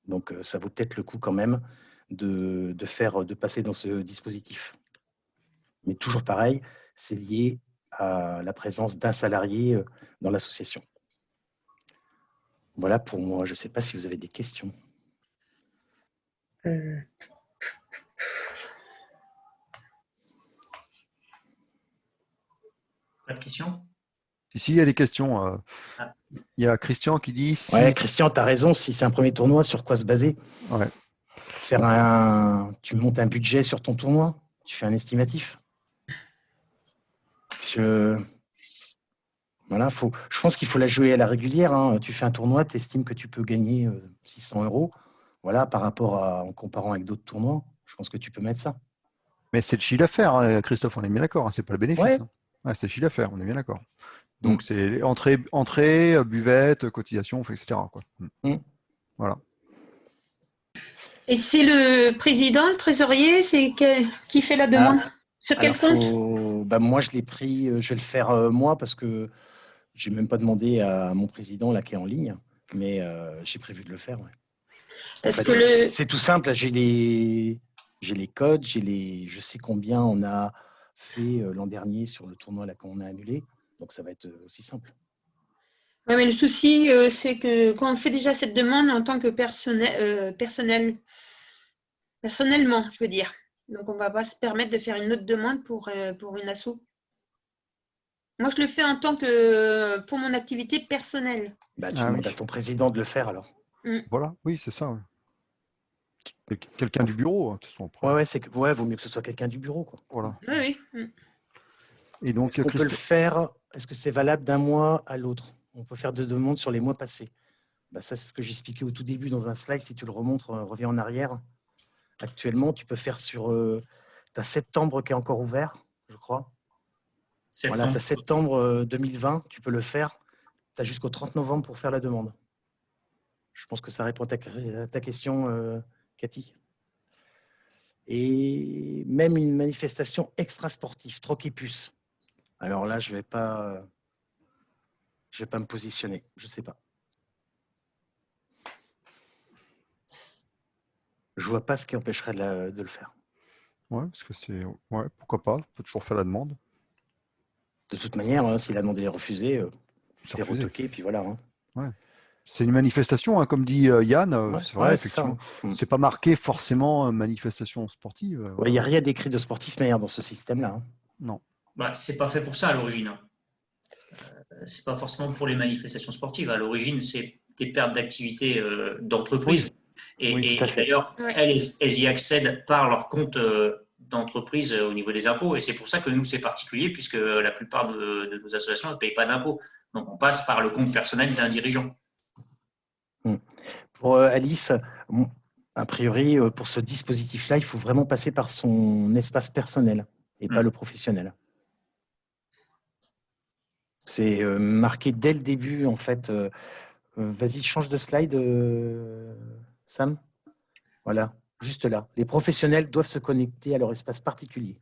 Speaker 2: Donc ça vaut peut-être le coup quand même de passer dans ce dispositif. Mais toujours pareil, c'est lié à la présence d'un salarié dans l'association. Voilà pour moi. Je ne sais pas si vous avez des questions.
Speaker 1: Pas de questions?
Speaker 3: Si, il y a des questions. Il y a Christian qui dit… Si...
Speaker 2: Ouais, Christian, tu as raison. Si c'est un premier tournoi, sur quoi se baser?
Speaker 3: Ouais.
Speaker 2: Tu montes un budget sur ton tournoi? Tu fais un estimatif? Voilà, je pense qu'il faut la jouer à la régulière, hein. Tu fais un tournoi, tu estimes que tu peux gagner 600 €. Voilà, en comparant avec d'autres tournois, je pense que tu peux mettre ça.
Speaker 3: Mais c'est le chiffre d'affaires, hein, Christophe, on est bien d'accord. Hein, c'est pas le bénéfice.
Speaker 2: Ouais.
Speaker 3: Hein. Ouais, c'est le chiffre d'affaires, on est bien d'accord. Donc c'est entrée, buvette, cotisation, etc. Quoi. Voilà.
Speaker 5: Et c'est le président, le trésorier, qui fait la demande? Sur quel compte?
Speaker 2: Moi, je l'ai pris, je vais le faire moi parce que je n'ai même pas demandé à mon président là qui est en ligne, mais j'ai prévu de le faire. Ouais.
Speaker 5: Parce
Speaker 2: en fait, c'est tout simple. J'ai les codes, je sais combien on a fait l'an dernier sur le tournoi là qu'on a annulé, donc ça va être aussi simple.
Speaker 5: Oui, mais le souci, c'est que quand on fait déjà cette demande en tant que personnellement, je veux dire. Donc, on ne va pas se permettre de faire une autre demande pour une asso. Moi, je le fais en tant que pour mon activité personnelle.
Speaker 2: Tu demandes à ton président de le faire alors.
Speaker 3: Voilà, oui, c'est ça. Ouais. Quelqu'un du bureau, de toute façon.
Speaker 2: Ouais, vaut mieux que ce soit quelqu'un du bureau, quoi.
Speaker 3: Voilà.
Speaker 5: Oui.
Speaker 3: Et donc,
Speaker 2: on peut le faire. Est-ce que c'est valable d'un mois à l'autre? On peut faire 2 demandes sur les mois passés. Ça, c'est ce que j'expliquais au tout début dans un slide. Si tu le remontres, reviens en arrière. Actuellement, tu peux faire sur… tu as septembre qui est encore ouvert, je crois. Voilà, tu as septembre 2020, tu peux le faire. Tu as jusqu'au 30 novembre pour faire la demande. Je pense que ça répond à ta question, Cathy. Et même une manifestation extra-sportive, troc et puce. Alors là, je vais pas me positionner. Je ne sais pas. Je vois pas ce qui empêcherait de le faire.
Speaker 3: Ouais, parce que c'est… Ouais, pourquoi pas. On peut toujours faire la demande.
Speaker 2: De toute manière, hein, si la demande est refusée, c'est retoqué, et puis voilà. Hein.
Speaker 3: Ouais. C'est une manifestation, hein, comme dit Yann. C'est vrai, effectivement. C'est pas marqué forcément manifestation sportive.
Speaker 2: Il n'y a rien d'écrit de sportif d'ailleurs dans ce système-là. Hein.
Speaker 3: Non.
Speaker 1: C'est pas fait pour ça à l'origine. C'est pas forcément pour les manifestations sportives. À l'origine, c'est des pertes d'activité d'entreprise.
Speaker 2: Oui.
Speaker 1: Et d'ailleurs, elles y accèdent par leur compte d'entreprises au niveau des impôts. Et c'est pour ça que nous, c'est particulier, puisque la plupart de nos associations ne payent pas d'impôts. Donc, on passe par le compte personnel d'un dirigeant.
Speaker 2: Pour Alice, a priori, pour ce dispositif-là, il faut vraiment passer par son espace personnel et pas le professionnel. C'est marqué dès le début, en fait. Vas-y, change de slide, Sam. Voilà, juste là. Les professionnels doivent se connecter à leur espace particulier.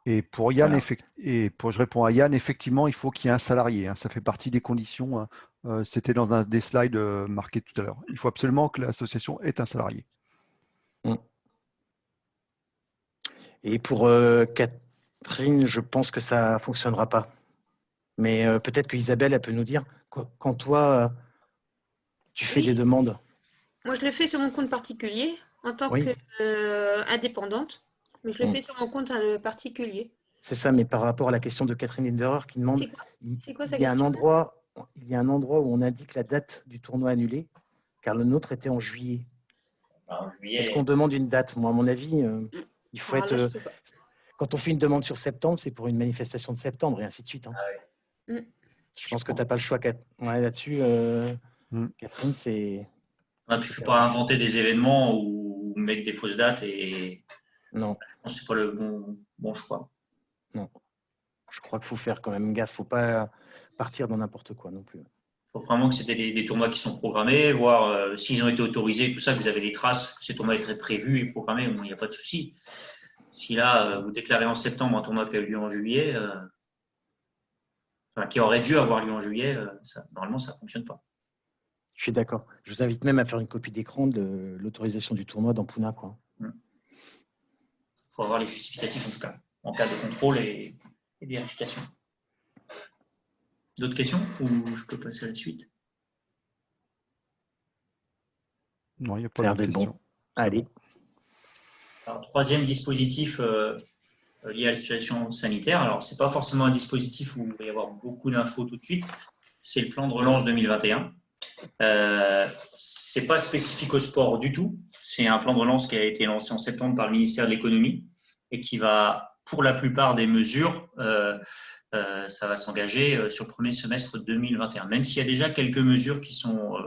Speaker 3: Et pour Yann,
Speaker 2: Voilà.
Speaker 3: je réponds à Yann, effectivement, il faut qu'il y ait un salarié. Hein. Ça fait partie des conditions. Hein. C'était dans un des slides marqués tout à l'heure. Il faut absolument que l'association ait un salarié.
Speaker 2: Et pour Catherine, je pense que ça ne fonctionnera pas. Mais peut-être que Isabelle, elle peut nous dire, quand toi, tu fais des demandes.
Speaker 5: Moi, je le fais sur mon compte particulier en tant qu'indépendante, mais je le fais sur mon compte particulier.
Speaker 2: C'est ça, mais par rapport à la question de Catherine Hinderer qui demande,
Speaker 5: C'est quoi sa
Speaker 2: il y a
Speaker 5: question?
Speaker 2: il y a un endroit où on indique la date du tournoi annulé, car le nôtre était en juillet.
Speaker 1: En juillet,
Speaker 2: Est-ce qu'on demande une date? Moi, à mon avis, il faut
Speaker 5: Alors là,
Speaker 2: être.
Speaker 5: je sais pas.
Speaker 2: Quand on fait une demande sur septembre, c'est pour une manifestation de septembre et ainsi de suite. Hein. Je pense que tu n'as pas le choix là-dessus. Catherine, c'est.
Speaker 1: On ne peut pas inventer des événements ou mettre des fausses dates et
Speaker 2: non,
Speaker 1: c'est pas le bon choix.
Speaker 2: Non, je crois qu'il faut faire quand même gaffe. Il ne faut pas partir dans n'importe quoi non plus.
Speaker 1: Il faut vraiment que c'était des tournois qui sont programmés, voir s'ils ont été autorisés, tout ça, que vous avez des traces, que ces tournois étaient prévus et programmés, il n'y a pas de souci. Si là, vous déclarez en septembre un tournoi qui a eu lieu en juillet, qui aurait dû avoir lieu en juillet, normalement, ça ne fonctionne pas.
Speaker 2: Je suis d'accord. Je vous invite même à faire une copie d'écran de l'autorisation du tournoi dans Puna.
Speaker 1: Il faut avoir les justificatifs, en tout cas, en cas de contrôle et vérification. D'autres questions ou je peux passer à la suite?
Speaker 3: Non, il n'y a pas de questions.
Speaker 2: Bon. Allez.
Speaker 1: Alors, troisième dispositif lié à la situation sanitaire. Alors, ce n'est pas forcément un dispositif où il va y avoir beaucoup d'infos tout de suite. C'est le plan de relance 2021. Ce n'est pas spécifique au sport du tout. C'est un plan de relance qui a été lancé en septembre par le ministère de l'économie et qui va, pour la plupart des mesures, ça va s'engager sur le premier semestre 2021, même s'il y a déjà quelques mesures qui sont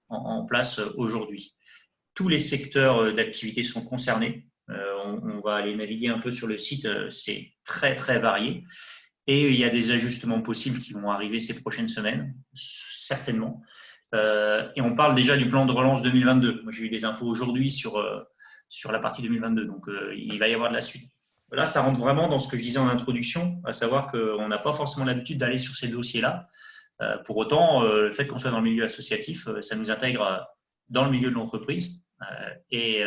Speaker 1: en place aujourd'hui. Tous les secteurs d'activité sont concernés. On va aller naviguer un peu sur le site, c'est très, très varié. Et il y a des ajustements possibles qui vont arriver ces prochaines semaines, certainement. Et on parle déjà du plan de relance 2022. Moi, j'ai eu des infos aujourd'hui sur la partie 2022, donc il va y avoir de la suite. Là, ça rentre vraiment dans ce que je disais en introduction, à savoir qu'on n'a pas forcément l'habitude d'aller sur ces dossiers-là. Pour autant, le fait qu'on soit dans le milieu associatif, ça nous intègre dans le milieu de l'entreprise et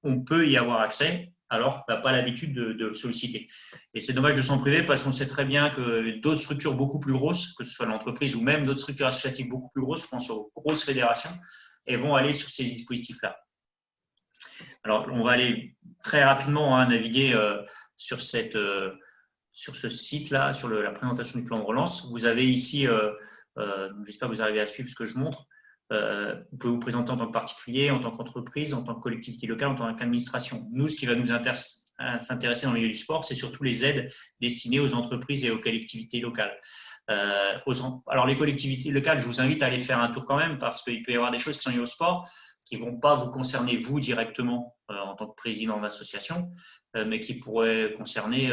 Speaker 1: on peut y avoir accès alors qu'on n'a pas l'habitude de le solliciter. Et c'est dommage de s'en priver parce qu'on sait très bien que d'autres structures beaucoup plus grosses, que ce soit l'entreprise ou même d'autres structures associatives beaucoup plus grosses, je pense aux grosses fédérations, elles vont aller sur ces dispositifs-là. Alors, on va aller très rapidement naviguer sur ce site-là, sur la présentation du plan de relance. Vous avez ici, j'espère que vous arrivez à suivre ce que je montre, vous pouvez vous présenter en tant que particulier, en tant qu'entreprise, en tant que collectivité locale, en tant qu'administration. Nous, ce qui va nous s'intéresser dans le milieu du sport, c'est surtout les aides destinées aux entreprises et aux collectivités locales. Alors, les collectivités locales, je vous invite à aller faire un tour quand même parce qu'il peut y avoir des choses qui sont liées au sport qui ne vont pas vous concerner vous directement en tant que président d'association, mais qui pourraient concerner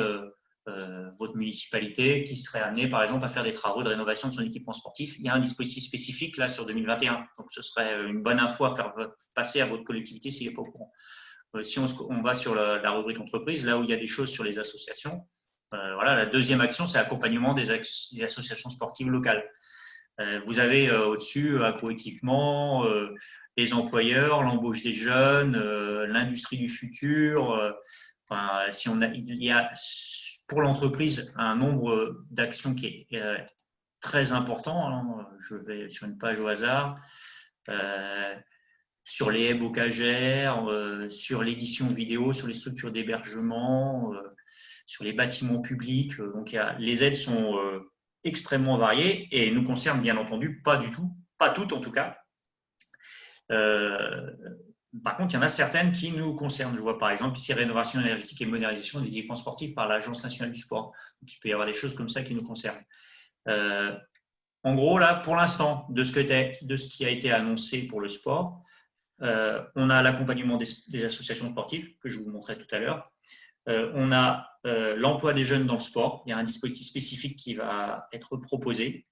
Speaker 1: votre municipalité qui serait amenée par exemple à faire des travaux de rénovation de son équipement sportif. Il y a un dispositif spécifique là sur 2021, donc ce serait une bonne info à faire passer à votre collectivité s'il n'est pas au courant. Si on va sur la rubrique entreprise, là où il y a des choses sur les associations, voilà, la deuxième action, c'est l'accompagnement des associations sportives locales. Vous avez au-dessus agroéquipement, les employeurs, l'embauche des jeunes, l'industrie du futur. Il y a pour l'entreprise un nombre d'actions qui est très important. Hein. Je vais sur une page au hasard. Sur les haies bocagères, sur l'édition vidéo, sur les structures d'hébergement, sur les bâtiments publics. Donc, les aides sont extrêmement variées et nous concernent bien entendu pas du tout, pas toutes en tout cas. Par contre, il y en a certaines qui nous concernent. Je vois par exemple ici rénovation énergétique et modernisation des équipements sportifs par l'Agence nationale du sport. Donc, il peut y avoir des choses comme ça qui nous concernent. En gros, là, pour l'instant, de ce qui a été annoncé pour le sport, on a l'accompagnement des associations sportives que je vous montrais tout à l'heure. On a l'emploi des jeunes dans le sport. Il y a un dispositif spécifique qui va être proposé.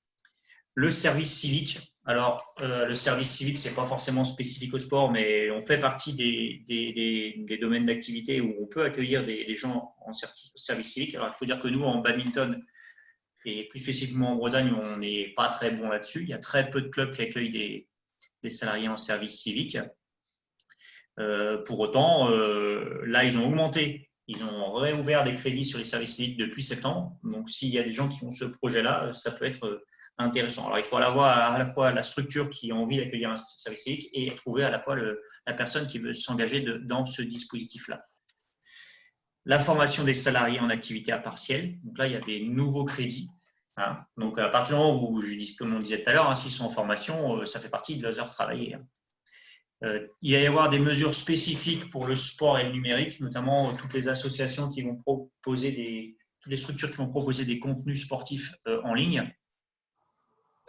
Speaker 1: Le service civique. Alors, le service civique, ce n'est pas forcément spécifique au sport, mais on fait partie des domaines d'activité où on peut accueillir des gens en service civique. Alors, il faut dire que nous, en badminton, et plus spécifiquement en Bretagne, on n'est pas très bon là-dessus. Il y a très peu de clubs qui accueillent des salariés en service civique. Pour autant, là, ils ont augmenté. Ils ont réouvert des crédits sur les services civiques depuis septembre. Donc, s'il y a des gens qui ont ce projet-là, ça peut être intéressant. Alors, il faut avoir à la fois la structure qui a envie d'accueillir un service civique et trouver à la fois la personne qui veut s'engager dans ce dispositif-là. La formation des salariés en activité à partiel. Donc là, il y a des nouveaux crédits. Hein. Donc, à partir du moment où, comme on disait tout à l'heure, hein, s'ils sont en formation, ça fait partie de leurs heures travaillées. Il va y avoir des mesures spécifiques pour le sport et le numérique, notamment toutes les associations qui vont proposer toutes les structures qui vont proposer des contenus sportifs en ligne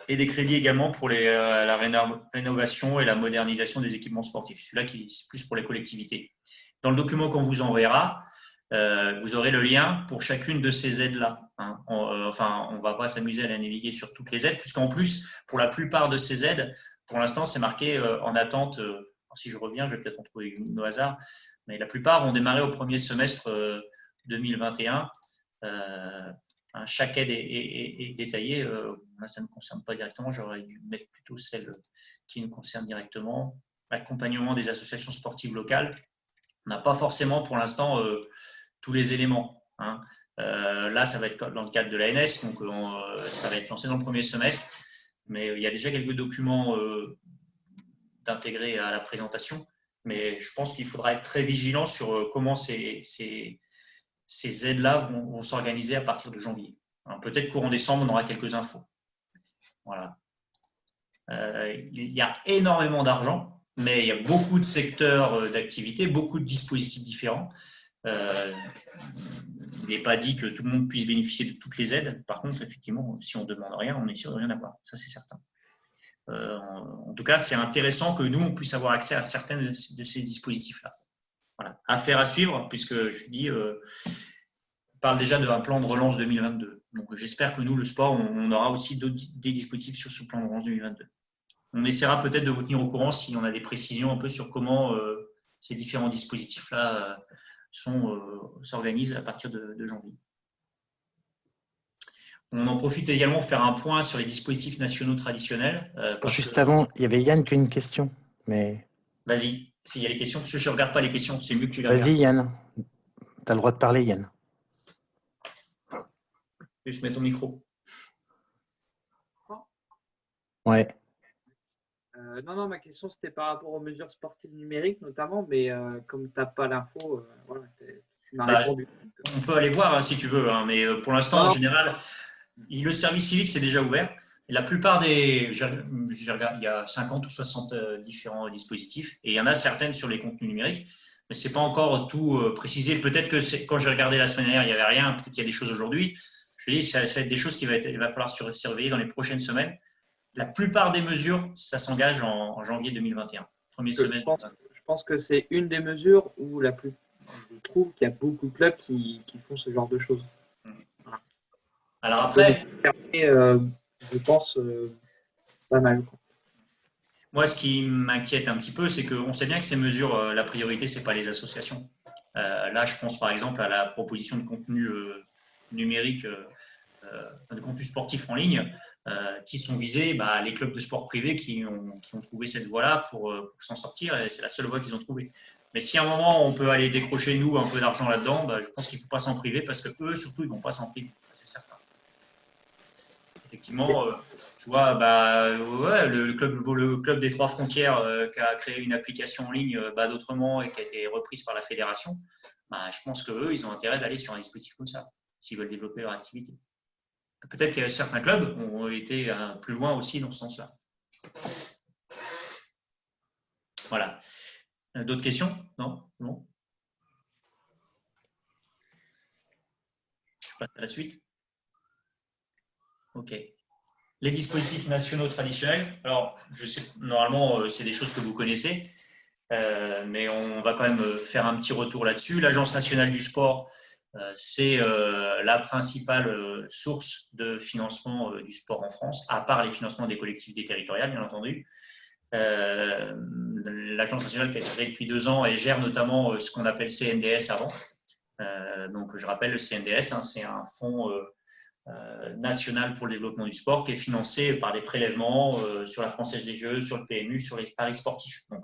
Speaker 1: et des crédits également pour la rénovation et la modernisation des équipements sportifs. Celui-là, c'est plus pour les collectivités. Dans le document qu'on vous enverra, vous aurez le lien pour chacune de ces aides-là. Hein. On ne va pas s'amuser à la naviguer sur toutes les aides, puisqu'en plus, pour la plupart de ces aides, pour l'instant, c'est marqué en attente. Si je reviens, je vais peut-être en trouver une au hasard, mais la plupart vont démarrer au premier semestre 2021. Chaque aide est détaillée. Là, ça ne me concerne pas directement. J'aurais dû mettre plutôt celle qui nous concerne directement. L'accompagnement des associations sportives locales. On n'a pas forcément pour l'instant tous les éléments. Hein. Là, ça va être dans le cadre de l'ANS, donc ça va être lancé dans le premier semestre. Mais il y a déjà quelques documents d'intégrer à la présentation. Mais je pense qu'il faudra être très vigilant sur comment ces aides-là vont s'organiser à partir de janvier. Peut-être courant décembre, on aura quelques infos. Voilà. Il y a énormément d'argent, mais il y a beaucoup de secteurs d'activité, beaucoup de dispositifs différents. Il n'est pas dit que tout le monde puisse bénéficier de toutes les aides. Par contre, effectivement, si on ne demande rien, on est sûr de rien avoir. Ça, c'est certain. En tout cas, c'est intéressant que nous, on puisse avoir accès à certains de ces dispositifs-là. Voilà. Affaire à suivre, puisque je dis, on parle déjà d'un plan de relance 2022. Donc, j'espère que nous, le sport, on aura aussi des dispositifs sur ce plan de relance 2022. On essaiera peut-être de vous tenir au courant si on a des précisions un peu sur comment ces différents dispositifs-là s'organisent à partir de janvier. On en profite également pour faire un point sur les dispositifs nationaux traditionnels.
Speaker 2: Juste avant, il y avait Yann qui a une question. Mais...
Speaker 1: Vas-y, s'il y a les questions, parce que je ne regarde pas les questions, c'est mieux que tu les regardes.
Speaker 2: Vas-y Yann, tu as le droit de parler Yann.
Speaker 1: Juste mets ton micro.
Speaker 2: Ouais.
Speaker 7: Non, ma question c'était par rapport aux mesures sportives numériques notamment, mais comme tu n'as pas l'info, voilà, tu m'as répondu.
Speaker 1: On peut aller voir hein, si tu veux, hein, mais pour l'instant, en général, le service civique c'est déjà ouvert. Et la plupart il y a 50 ou 60 différents dispositifs et il y en a certaines sur les contenus numériques, mais ce n'est pas encore tout précisé. Peut-être que quand j'ai regardé la semaine dernière, il n'y avait rien, peut-être qu'il y a des choses aujourd'hui. Je dis, ça va être des choses qu'il va falloir surveiller dans les prochaines semaines. La plupart des mesures, ça s'engage en janvier 2021.
Speaker 7: Je pense que c'est une des mesures où je trouve qu'il y a beaucoup de clubs qui font ce genre de choses.
Speaker 1: Voilà. Alors après,
Speaker 7: je pense pas mal.
Speaker 1: Moi, ce qui m'inquiète un petit peu, c'est qu'on sait bien que ces mesures, la priorité, ce n'est pas les associations. Là, je pense par exemple à la proposition de contenu numérique, de contenu sportif en ligne, qui sont visés les clubs de sport privés qui ont trouvé cette voie-là pour s'en sortir, et c'est la seule voie qu'ils ont trouvée. Mais si à un moment, on peut aller décrocher, nous, un peu d'argent là-dedans, je pense qu'il ne faut pas s'en priver, parce qu'eux, surtout, ils ne vont pas s'en priver, c'est certain. Effectivement, je vois le club des Trois Frontières qui a créé une application en ligne d'Autrement et qui a été reprise par la fédération. Je pense qu'eux, ils ont intérêt d'aller sur un dispositif comme ça, s'ils veulent développer leur activité. Peut-être que certains clubs ont été plus loin aussi dans ce sens-là. Voilà. D'autres questions? Non? Non? Je passe à la suite. OK. Les dispositifs nationaux traditionnels. Alors, je sais, normalement, c'est des choses que vous connaissez, mais on va quand même faire un petit retour là-dessus. L'Agence nationale du sport, c'est la principale source de financement du sport en France, à part les financements des collectivités territoriales, bien entendu. L'Agence nationale qui a été créée depuis 2 ans et gère notamment ce qu'on appelle CNDS avant. Donc, je rappelle, le CNDS, hein, c'est un fonds national pour le développement du sport qui est financé par des prélèvements sur la Française des Jeux, sur le PMU, sur les paris sportifs. Donc,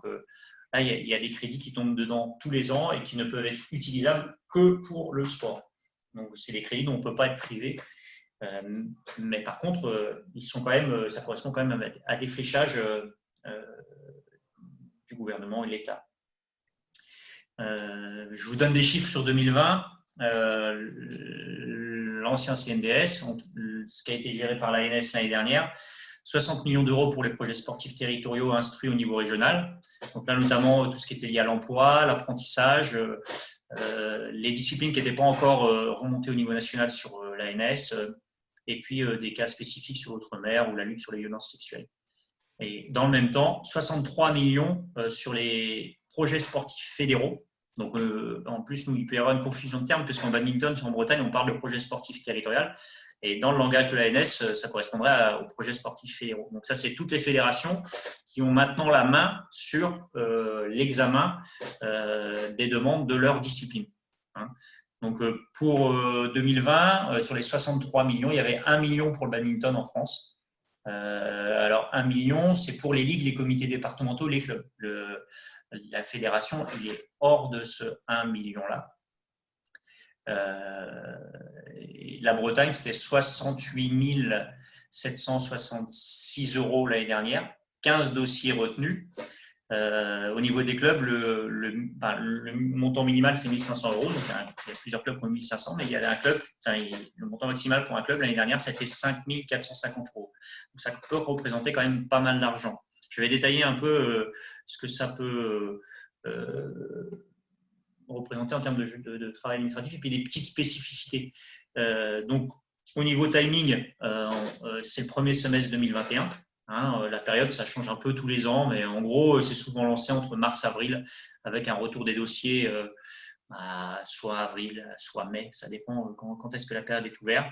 Speaker 1: là, il y a des crédits qui tombent dedans tous les ans et qui ne peuvent être utilisables que pour le sport. Donc, c'est des crédits dont on ne peut pas être privé. Mais par contre, ils sont quand même, ça correspond quand même à des fléchages du gouvernement et de l'État. Je vous donne des chiffres sur 2020. L'ancien CNDS, ce qui a été géré par l'ANS l'année dernière, 60 millions d'euros pour les projets sportifs territoriaux instruits au niveau régional. Donc là, notamment, tout ce qui était lié à l'emploi, l'apprentissage, les disciplines qui n'étaient pas encore remontées au niveau national sur l'ANS, et puis des cas spécifiques sur l'outre-mer ou la lutte sur les violences sexuelles. Et dans le même temps, 63 millions sur les projets sportifs fédéraux. Donc, en plus, nous, il peut y avoir une confusion de termes, puisqu'en badminton, en Bretagne, on parle de projet sportif territorial. Et dans le langage de l'ANS, ça correspondrait au projet sportif fédéraux. Donc, ça, c'est toutes les fédérations qui ont maintenant la main sur l'examen des demandes de leur discipline. Hein. Donc, pour 2020, sur les 63 millions, il y avait 1 million pour le badminton en France. Alors, 1 million, c'est pour les ligues, les comités départementaux, les clubs. La fédération, il est hors de ce 1 million-là. La Bretagne, c'était 68 766 € l'année dernière, 15 dossiers retenus. Au niveau des clubs, le montant minimal, c'est 1 500 €. Donc, il y a plusieurs clubs qui ont 1 500, mais il y a un club, le montant maximal pour un club l'année dernière, c'était 5 450 €. Donc, ça peut représenter quand même pas mal d'argent. Je vais détailler un peu ce que ça peut représenter en termes de travail administratif et puis des petites spécificités. Donc, au niveau timing, c'est le premier semestre 2021. Hein, la période, ça change un peu tous les ans, mais en gros, c'est souvent lancé entre mars-avril avec un retour des dossiers soit avril, soit mai. Ça dépend quand est-ce que la période est ouverte.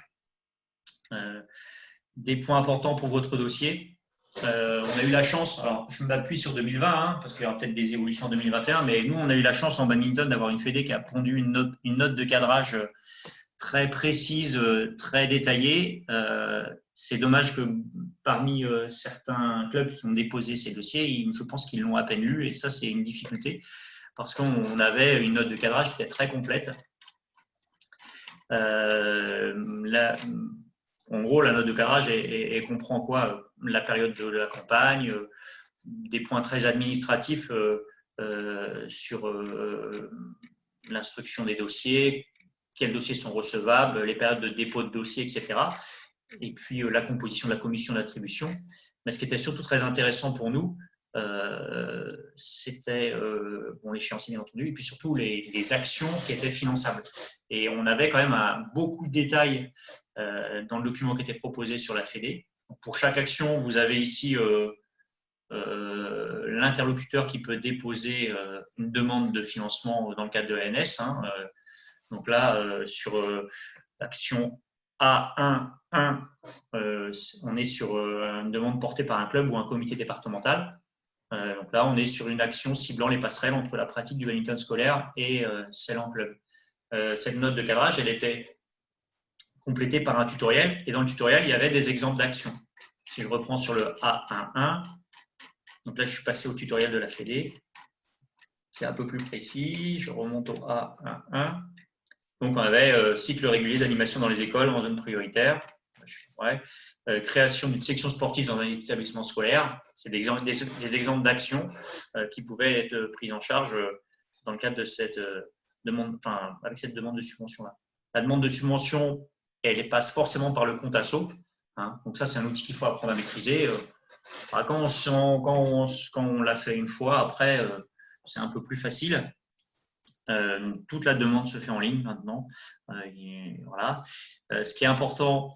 Speaker 1: Des points importants pour votre dossier. On a eu la chance, alors je m'appuie sur 2020 hein, parce qu'il y aura peut-être des évolutions en 2021, mais nous on a eu la chance en badminton d'avoir une fédé qui a pondu une note de cadrage très précise, très détaillée. C'est dommage que parmi certains clubs qui ont déposé ces dossiers, je pense qu'ils l'ont à peine lu et ça c'est une difficulté parce qu'on avait une note de cadrage qui était très complète. En gros, la note de cadrage, elle comprend quoi? La période de la campagne, des points très administratifs sur l'instruction des dossiers, quels dossiers sont recevables, les périodes de dépôt de dossiers, etc. Et puis la composition de la commission d'attribution. Mais ce qui était surtout très intéressant pour nous, c'était l'échéancier, bien entendu, et puis surtout les actions qui étaient finançables. Et on avait quand même beaucoup de détails dans le document qui était proposé sur la Fédé. Pour chaque action, vous avez ici l'interlocuteur qui peut déposer une demande de financement dans le cadre de l'ANS. Hein. Donc là, sur l'action A1.1, on est sur une demande portée par un club ou un comité départemental. Donc là, on est sur une action ciblant les passerelles entre la pratique du badminton scolaire et celle en club. Cette note de cadrage, elle était complétée par un tutoriel. Et dans le tutoriel, il y avait des exemples d'actions. Si je reprends sur le A1.1, donc là, je suis passé au tutoriel de la Fédé. C'est un peu plus précis. Je remonte au A1.1. Donc, on avait cycle régulier d'animation dans les écoles en zone prioritaire. Création d'une section sportive dans un établissement scolaire. C'est des exemples d'actions qui pouvaient être prises en charge dans le cadre de cette demande, avec cette demande de subvention-là. La demande de subvention, elle passe forcément par le compte asso. Hein. Donc ça, c'est un outil qu'il faut apprendre à maîtriser. Quand on l'a fait une fois, après, c'est un peu plus facile. Donc, toute la demande se fait en ligne maintenant. Voilà. Ce qui est important,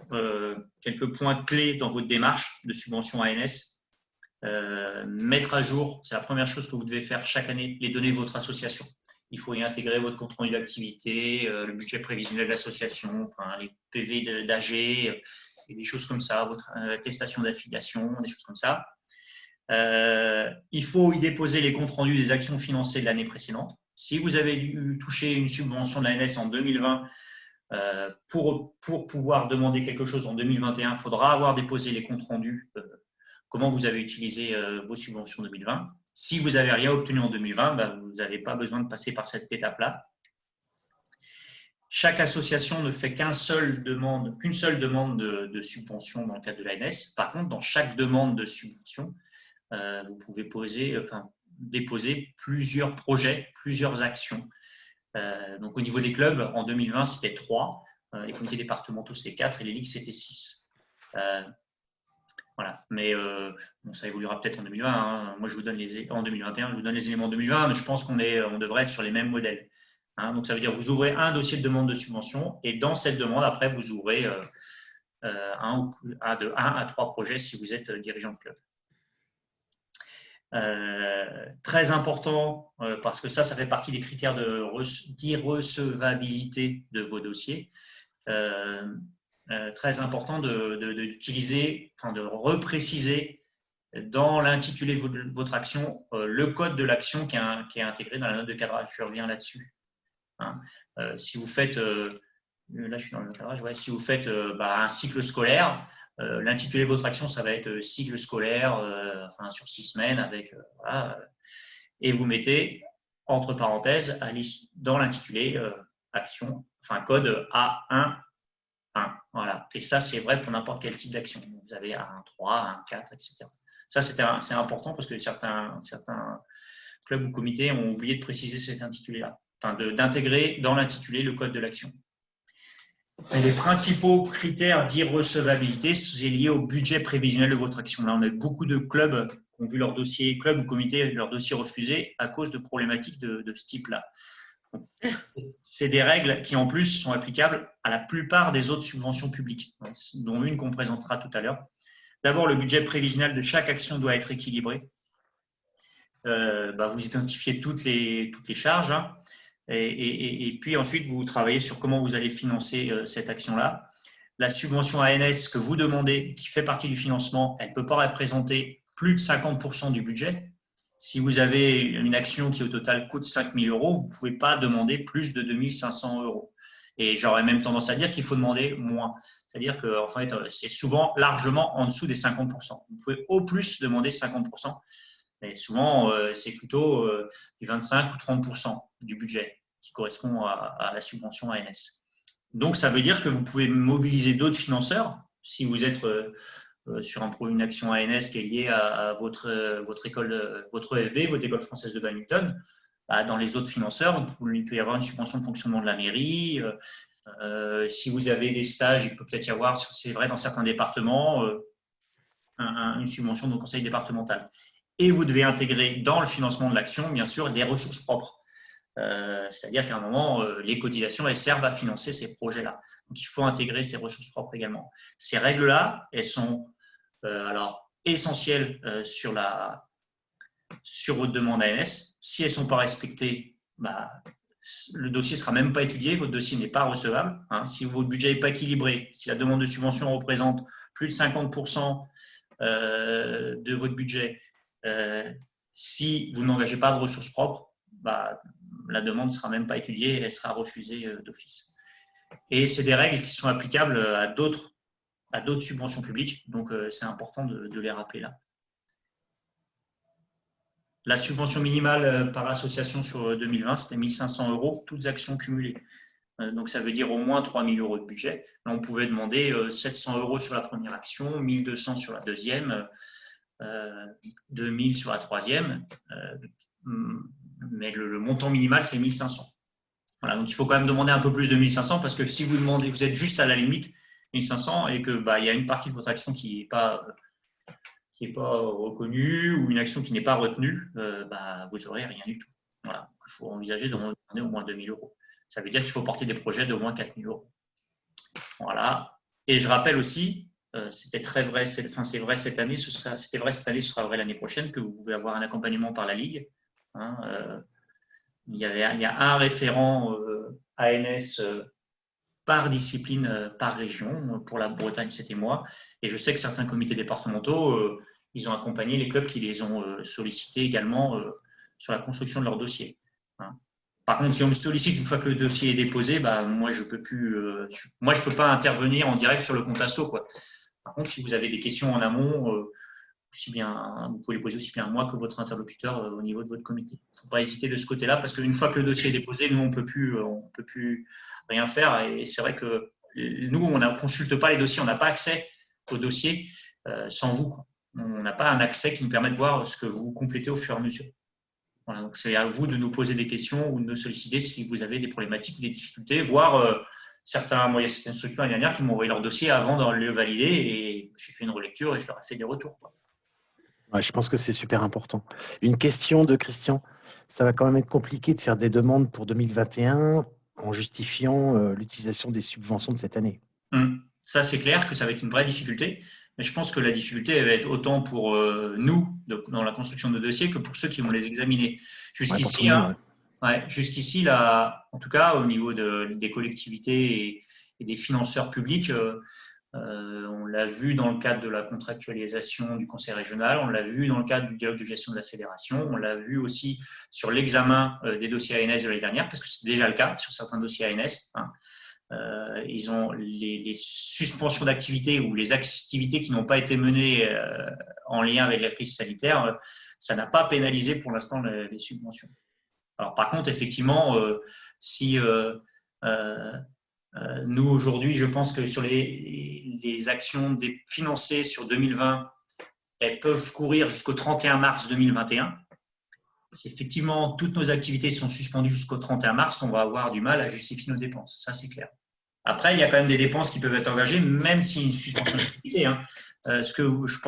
Speaker 1: quelques points clés dans votre démarche de subvention ANS. Mettre à jour, c'est la première chose que vous devez faire chaque année, les données de votre association. Il faut y intégrer votre compte rendu d'activité, le budget prévisionnel de l'association, enfin, les PV d'AG, et des choses comme ça, votre attestation d'affiliation, des choses comme ça. Il faut y déposer les comptes rendus des actions financées de l'année précédente. Si vous avez dû toucher une subvention de l'ANS en 2020, pour pouvoir demander quelque chose en 2021, il faudra avoir déposé les comptes rendus, comment vous avez utilisé vos subventions 2020. Si vous n'avez rien obtenu en 2020, vous n'avez pas besoin de passer par cette étape-là. Chaque association ne fait qu'une seule demande de subvention dans le cadre de l'ANS. Par contre, dans chaque demande de subvention, vous pouvez déposer plusieurs projets, plusieurs actions. Donc, au niveau des clubs, en 2020, c'était 3. Les comités départementaux, c'était 4 et les ligues, c'était 6. Voilà. Mais ça évoluera peut-être en 2020. Hein. Moi, je vous donne en 2021, je vous donne les éléments en 2020, mais je pense qu'on devrait être sur les mêmes modèles. Hein. Donc, ça veut dire que vous ouvrez un dossier de demande de subvention et dans cette demande, après, vous ouvrez de 1 à 3 projets si vous êtes dirigeant de club. Très important, parce que ça fait partie des critères d'irrecevabilité de vos dossiers. Très important d'utiliser, de repréciser dans l'intitulé de votre action le code de l'action qui est intégré dans la note de cadrage. Je reviens là-dessus. Hein. Si vous faites, là je suis dans le cadrage, ouais, si vous faites un cycle scolaire, l'intitulé de votre action, ça va être cycle scolaire sur 6 semaines avec voilà, et vous mettez entre parenthèses dans l'intitulé action, code A1. Voilà. Et ça, c'est vrai pour n'importe quel type d'action. Vous avez un 3, un 4, etc. Ça, c'est important parce que certains clubs ou comités ont oublié de préciser cet intitulé-là, d'intégrer dans l'intitulé le code de l'action. Les principaux critères d'irrecevabilité, c'est lié au budget prévisionnel de votre action. Là, on a beaucoup de clubs qui ont vu leur dossier, clubs ou comités, leur dossier refusé à cause de problématiques de ce type-là. C'est des règles qui, en plus, sont applicables à la plupart des autres subventions publiques, dont une qu'on présentera tout à l'heure. D'abord, le budget prévisionnel de chaque action doit être équilibré. Vous identifiez toutes les charges, hein, et puis ensuite, vous travaillez sur comment vous allez financer cette action-là. La subvention ANS que vous demandez, qui fait partie du financement, elle ne peut pas représenter plus de 50% du budget. Si vous avez une action qui au total coûte 5 000 €, vous ne pouvez pas demander plus de 2 500 €. Et j'aurais même tendance à dire qu'il faut demander moins. C'est-à-dire que c'est souvent largement en dessous des 50%. Vous pouvez au plus demander 50%, mais souvent c'est plutôt du 25 ou 30% du budget qui correspond à la subvention ANS. Donc, ça veut dire que vous pouvez mobiliser d'autres financeurs si vous êtes sur une action ANS qui est liée à votre école, votre EFB, votre école française de badminton. Dans les autres financeurs, il peut y avoir une subvention de fonctionnement de la mairie. Si vous avez des stages, il peut peut-être y avoir, c'est vrai dans certains départements, une subvention de conseil départemental. Et vous devez intégrer dans le financement de l'action, bien sûr, des ressources propres. C'est-à-dire qu'à un moment, les cotisations, elles servent à financer ces projets-là. Donc, il faut intégrer ces ressources propres également. Ces règles-là, elles sont essentielles sur votre demande ANS. Si elles ne sont pas respectées, le dossier ne sera même pas étudié, votre dossier n'est pas recevable. Hein. Si votre budget n'est pas équilibré, si la demande de subvention représente plus de 50% de votre budget, si vous n'engagez pas de ressources propres, la demande ne sera même pas étudiée et elle sera refusée d'office. Et c'est des règles qui sont applicables à d'autres subventions publiques, donc c'est important de les rappeler là. La subvention minimale par association sur 2020, c'était 1 500 €, toutes actions cumulées. Donc ça veut dire au moins 3 000 € de budget. Là, on pouvait demander 700 € sur la première action, 1 200 sur la deuxième, 2 000 sur la troisième, mais le montant minimal, c'est 1 500. Voilà, donc il faut quand même demander un peu plus de 1 500 parce que si vous êtes juste à la limite 1 500 et que y a une partie de votre action qui n'est pas reconnue ou une action qui n'est pas retenue, vous n'aurez rien du tout. Voilà. Il faut envisager de demander au moins 2 000 €. Ça veut dire qu'il faut porter des projets d'au moins 4 000 €. Voilà. Et je rappelle aussi, c'était très vrai, c'est vrai cette année, c'était vrai cette année, ce sera vrai l'année prochaine, que vous pouvez avoir un accompagnement par la Ligue. Hein, il y a un référent ANS par discipline, par région. Pour la Bretagne, c'était moi. Et je sais que certains comités départementaux, ils ont accompagné les clubs qui les ont sollicités également sur la construction de leur dossier. Hein. Par contre, si on me sollicite une fois que le dossier est déposé, moi, je peux peux pas intervenir en direct sur le compte asso, quoi. Par contre, si vous avez des questions en amont, vous pouvez les poser aussi bien à moi que votre interlocuteur au niveau de votre comité. Il ne faut pas hésiter de ce côté-là, parce qu'une fois que le dossier est déposé, nous, on peut plus rien faire. Et c'est vrai que nous, on ne consulte pas les dossiers, on n'a pas accès aux dossiers sans vous, quoi. On n'a pas un accès qui nous permet de voir ce que vous complétez au fur et à mesure. Voilà, donc c'est à vous de nous poser des questions ou de nous solliciter si vous avez des problématiques ou des difficultés, voire certaines structures l'année dernière qui m'ont envoyé leur dossier avant de le valider, et j'ai fait une relecture et je leur ai fait des retours, quoi.
Speaker 2: Ouais, je pense que c'est super important. Une question de Christian. Ça va quand même être compliqué de faire des demandes pour 2021 en justifiant l'utilisation des subventions de cette année.
Speaker 1: Ça, c'est clair que ça va être une vraie difficulté, mais je pense que la difficulté elle va être autant pour nous, dans la construction de dossiers, que pour ceux qui vont les examiner. Jusqu'ici, jusqu'ici, là, en tout cas, au niveau des collectivités et des financeurs publics, on l'a vu dans le cadre de la contractualisation du conseil régional, on l'a vu dans le cadre du dialogue de gestion de la fédération, on l'a vu aussi sur l'examen des dossiers ANS de l'année dernière, parce que c'est déjà le cas sur certains dossiers ANS. Hein. Ils ont les suspensions d'activités ou les activités qui n'ont pas été menées en lien avec la crise sanitaire, ça n'a pas pénalisé pour l'instant les subventions. Alors par contre, effectivement, si nous aujourd'hui, je pense que sur les actions financées sur 2020, elles peuvent courir jusqu'au 31 mars 2021. Si effectivement toutes nos activités sont suspendues jusqu'au 31 mars, on va avoir du mal à justifier nos dépenses. Ça, c'est clair. Après, il y a quand même des dépenses qui peuvent être engagées, même si une suspension d'activité. Hein.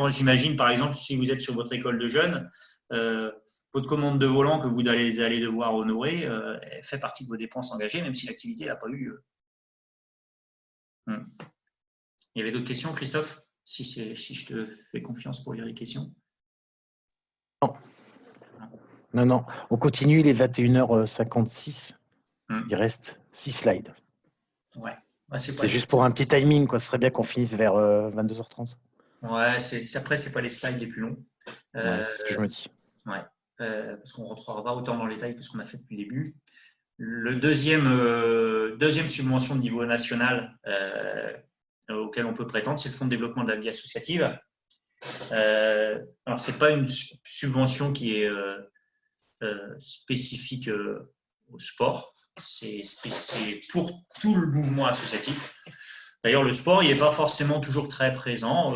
Speaker 1: J'imagine, par exemple, si vous êtes sur votre école de jeunes, votre commande de volant que vous allez devoir honorer elle fait partie de vos dépenses engagées, même si l'activité n'a pas eu lieu. Il y avait d'autres questions, Christophe, si je te fais confiance pour lire les questions.
Speaker 2: Non. On continue, il est 21h56. Il reste 6 slides.
Speaker 1: Ouais.
Speaker 2: C'est juste pour un petit timing, quoi. Ce serait bien qu'on finisse vers 22h30.
Speaker 1: Ouais, après, ce n'est pas les slides les plus longs.
Speaker 2: C'est ce que je me dis.
Speaker 1: Ouais. Parce qu'on ne rentrera pas autant dans les détails que ce qu'on a fait depuis le début. Le deuxième subvention de niveau national auquel on peut prétendre, c'est le Fonds de développement de la vie associative. Alors, ce n'est pas une subvention qui est spécifique au sport. C'est pour tout le mouvement associatif. D'ailleurs, le sport, il n'est pas forcément toujours très présent.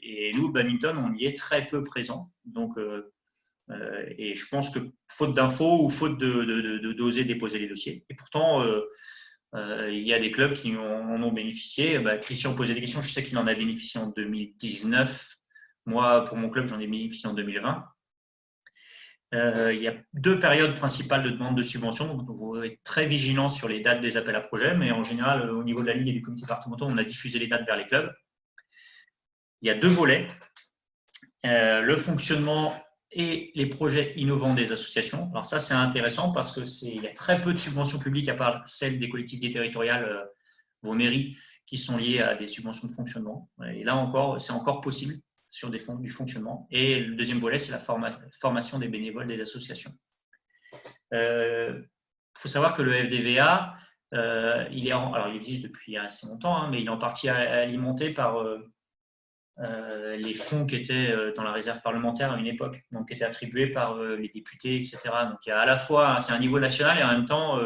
Speaker 1: Et nous, au badminton, on y est très peu présent. Donc, et je pense que faute d'infos ou faute d'oser déposer les dossiers. Et pourtant, il y a des clubs qui en ont bénéficié. Christian posait des questions. Je sais qu'il en a bénéficié en 2019. Moi, pour mon club, j'en ai bénéficié en 2020. Il y a 2 périodes principales de demande de subvention. Donc, vous devez être très vigilant sur les dates des appels à projets. Mais en général, au niveau de la Ligue et du comité départemental, on a diffusé les dates vers les clubs. Il y a 2 volets. Le fonctionnement et les projets innovants des associations. Alors ça, c'est intéressant parce qu'il y a très peu de subventions publiques à part celles des collectivités territoriales, vos mairies, qui sont liées à des subventions de fonctionnement. Et là encore, c'est encore possible sur du fonctionnement. Et le deuxième volet, c'est la formation des bénévoles des associations. Il faut savoir que le FDVA, il existe depuis assez longtemps, mais il est en partie alimenté par les fonds qui étaient dans la réserve parlementaire à une époque, donc qui étaient attribués par les députés, etc. Donc il y a à la fois, c'est un niveau national et en même temps,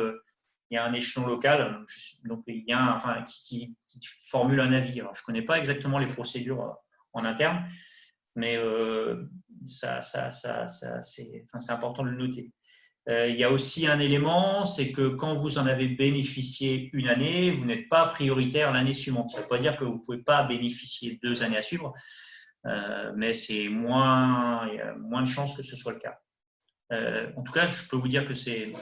Speaker 1: il y a un échelon local, donc il y a qui formule un avis. Alors je ne connais pas exactement les procédures en interne, mais c'est important de le noter. Il y a aussi un élément, c'est que quand vous en avez bénéficié une année, vous n'êtes pas prioritaire l'année suivante. Ça ne veut pas dire que vous ne pouvez pas bénéficier 2 années à suivre, mais il y a moins de chances que ce soit le cas. En tout cas, je peux vous dire que c'est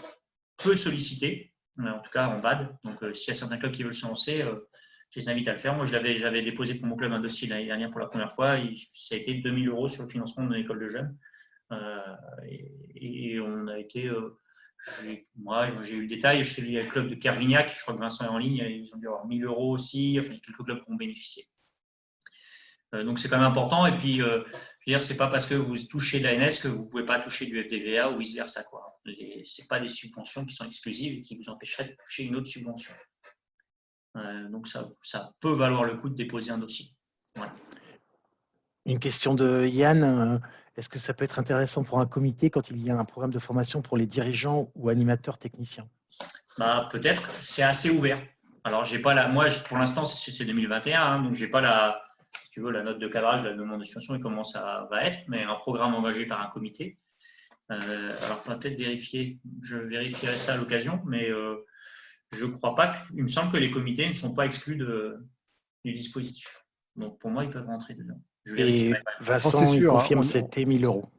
Speaker 1: peu sollicité, en tout cas en BAD. Donc, s'il y a certains clubs qui veulent se lancer, je les invite à le faire. Moi, j'avais déposé pour mon club un dossier l'année dernière pour la première fois. Ça a été 2 000 € sur le financement de l'école de jeunes. Et on a été… moi, j'ai eu le détail. Je suis le club de Kervignac. Je crois que Vincent est en ligne. Ils ont dû avoir 1 000 € aussi. Enfin, il y a quelques clubs qui ont bénéficié. Donc, c'est quand même important. Et puis, je veux dire, c'est pas parce que vous touchez de l'ANS que vous ne pouvez pas toucher du FDVA ou vice-versa. Ce n'est pas des subventions qui sont exclusives et qui vous empêcheraient de toucher une autre subvention. Donc, ça peut valoir le coup de déposer un dossier. Voilà.
Speaker 2: Une question de Yann. Est-ce que ça peut être intéressant pour un comité quand il y a un programme de formation pour les dirigeants ou animateurs techniciens?
Speaker 1: Peut-être. C'est assez ouvert. Alors, j'ai pas moi, pour l'instant, c'est 2021, hein, donc j'ai pas si tu veux, la note de cadrage, la demande de subvention et comment ça va être, mais un programme engagé par un comité. Alors, il faudra peut-être vérifier. Je vérifierai ça à l'occasion, mais je ne crois pas. Il me semble que les comités ne sont pas exclus du dispositif. Donc, pour moi, ils peuvent rentrer dedans. Je vérifierai.
Speaker 2: Et Vincent, il confirme, c'était 1 000 €.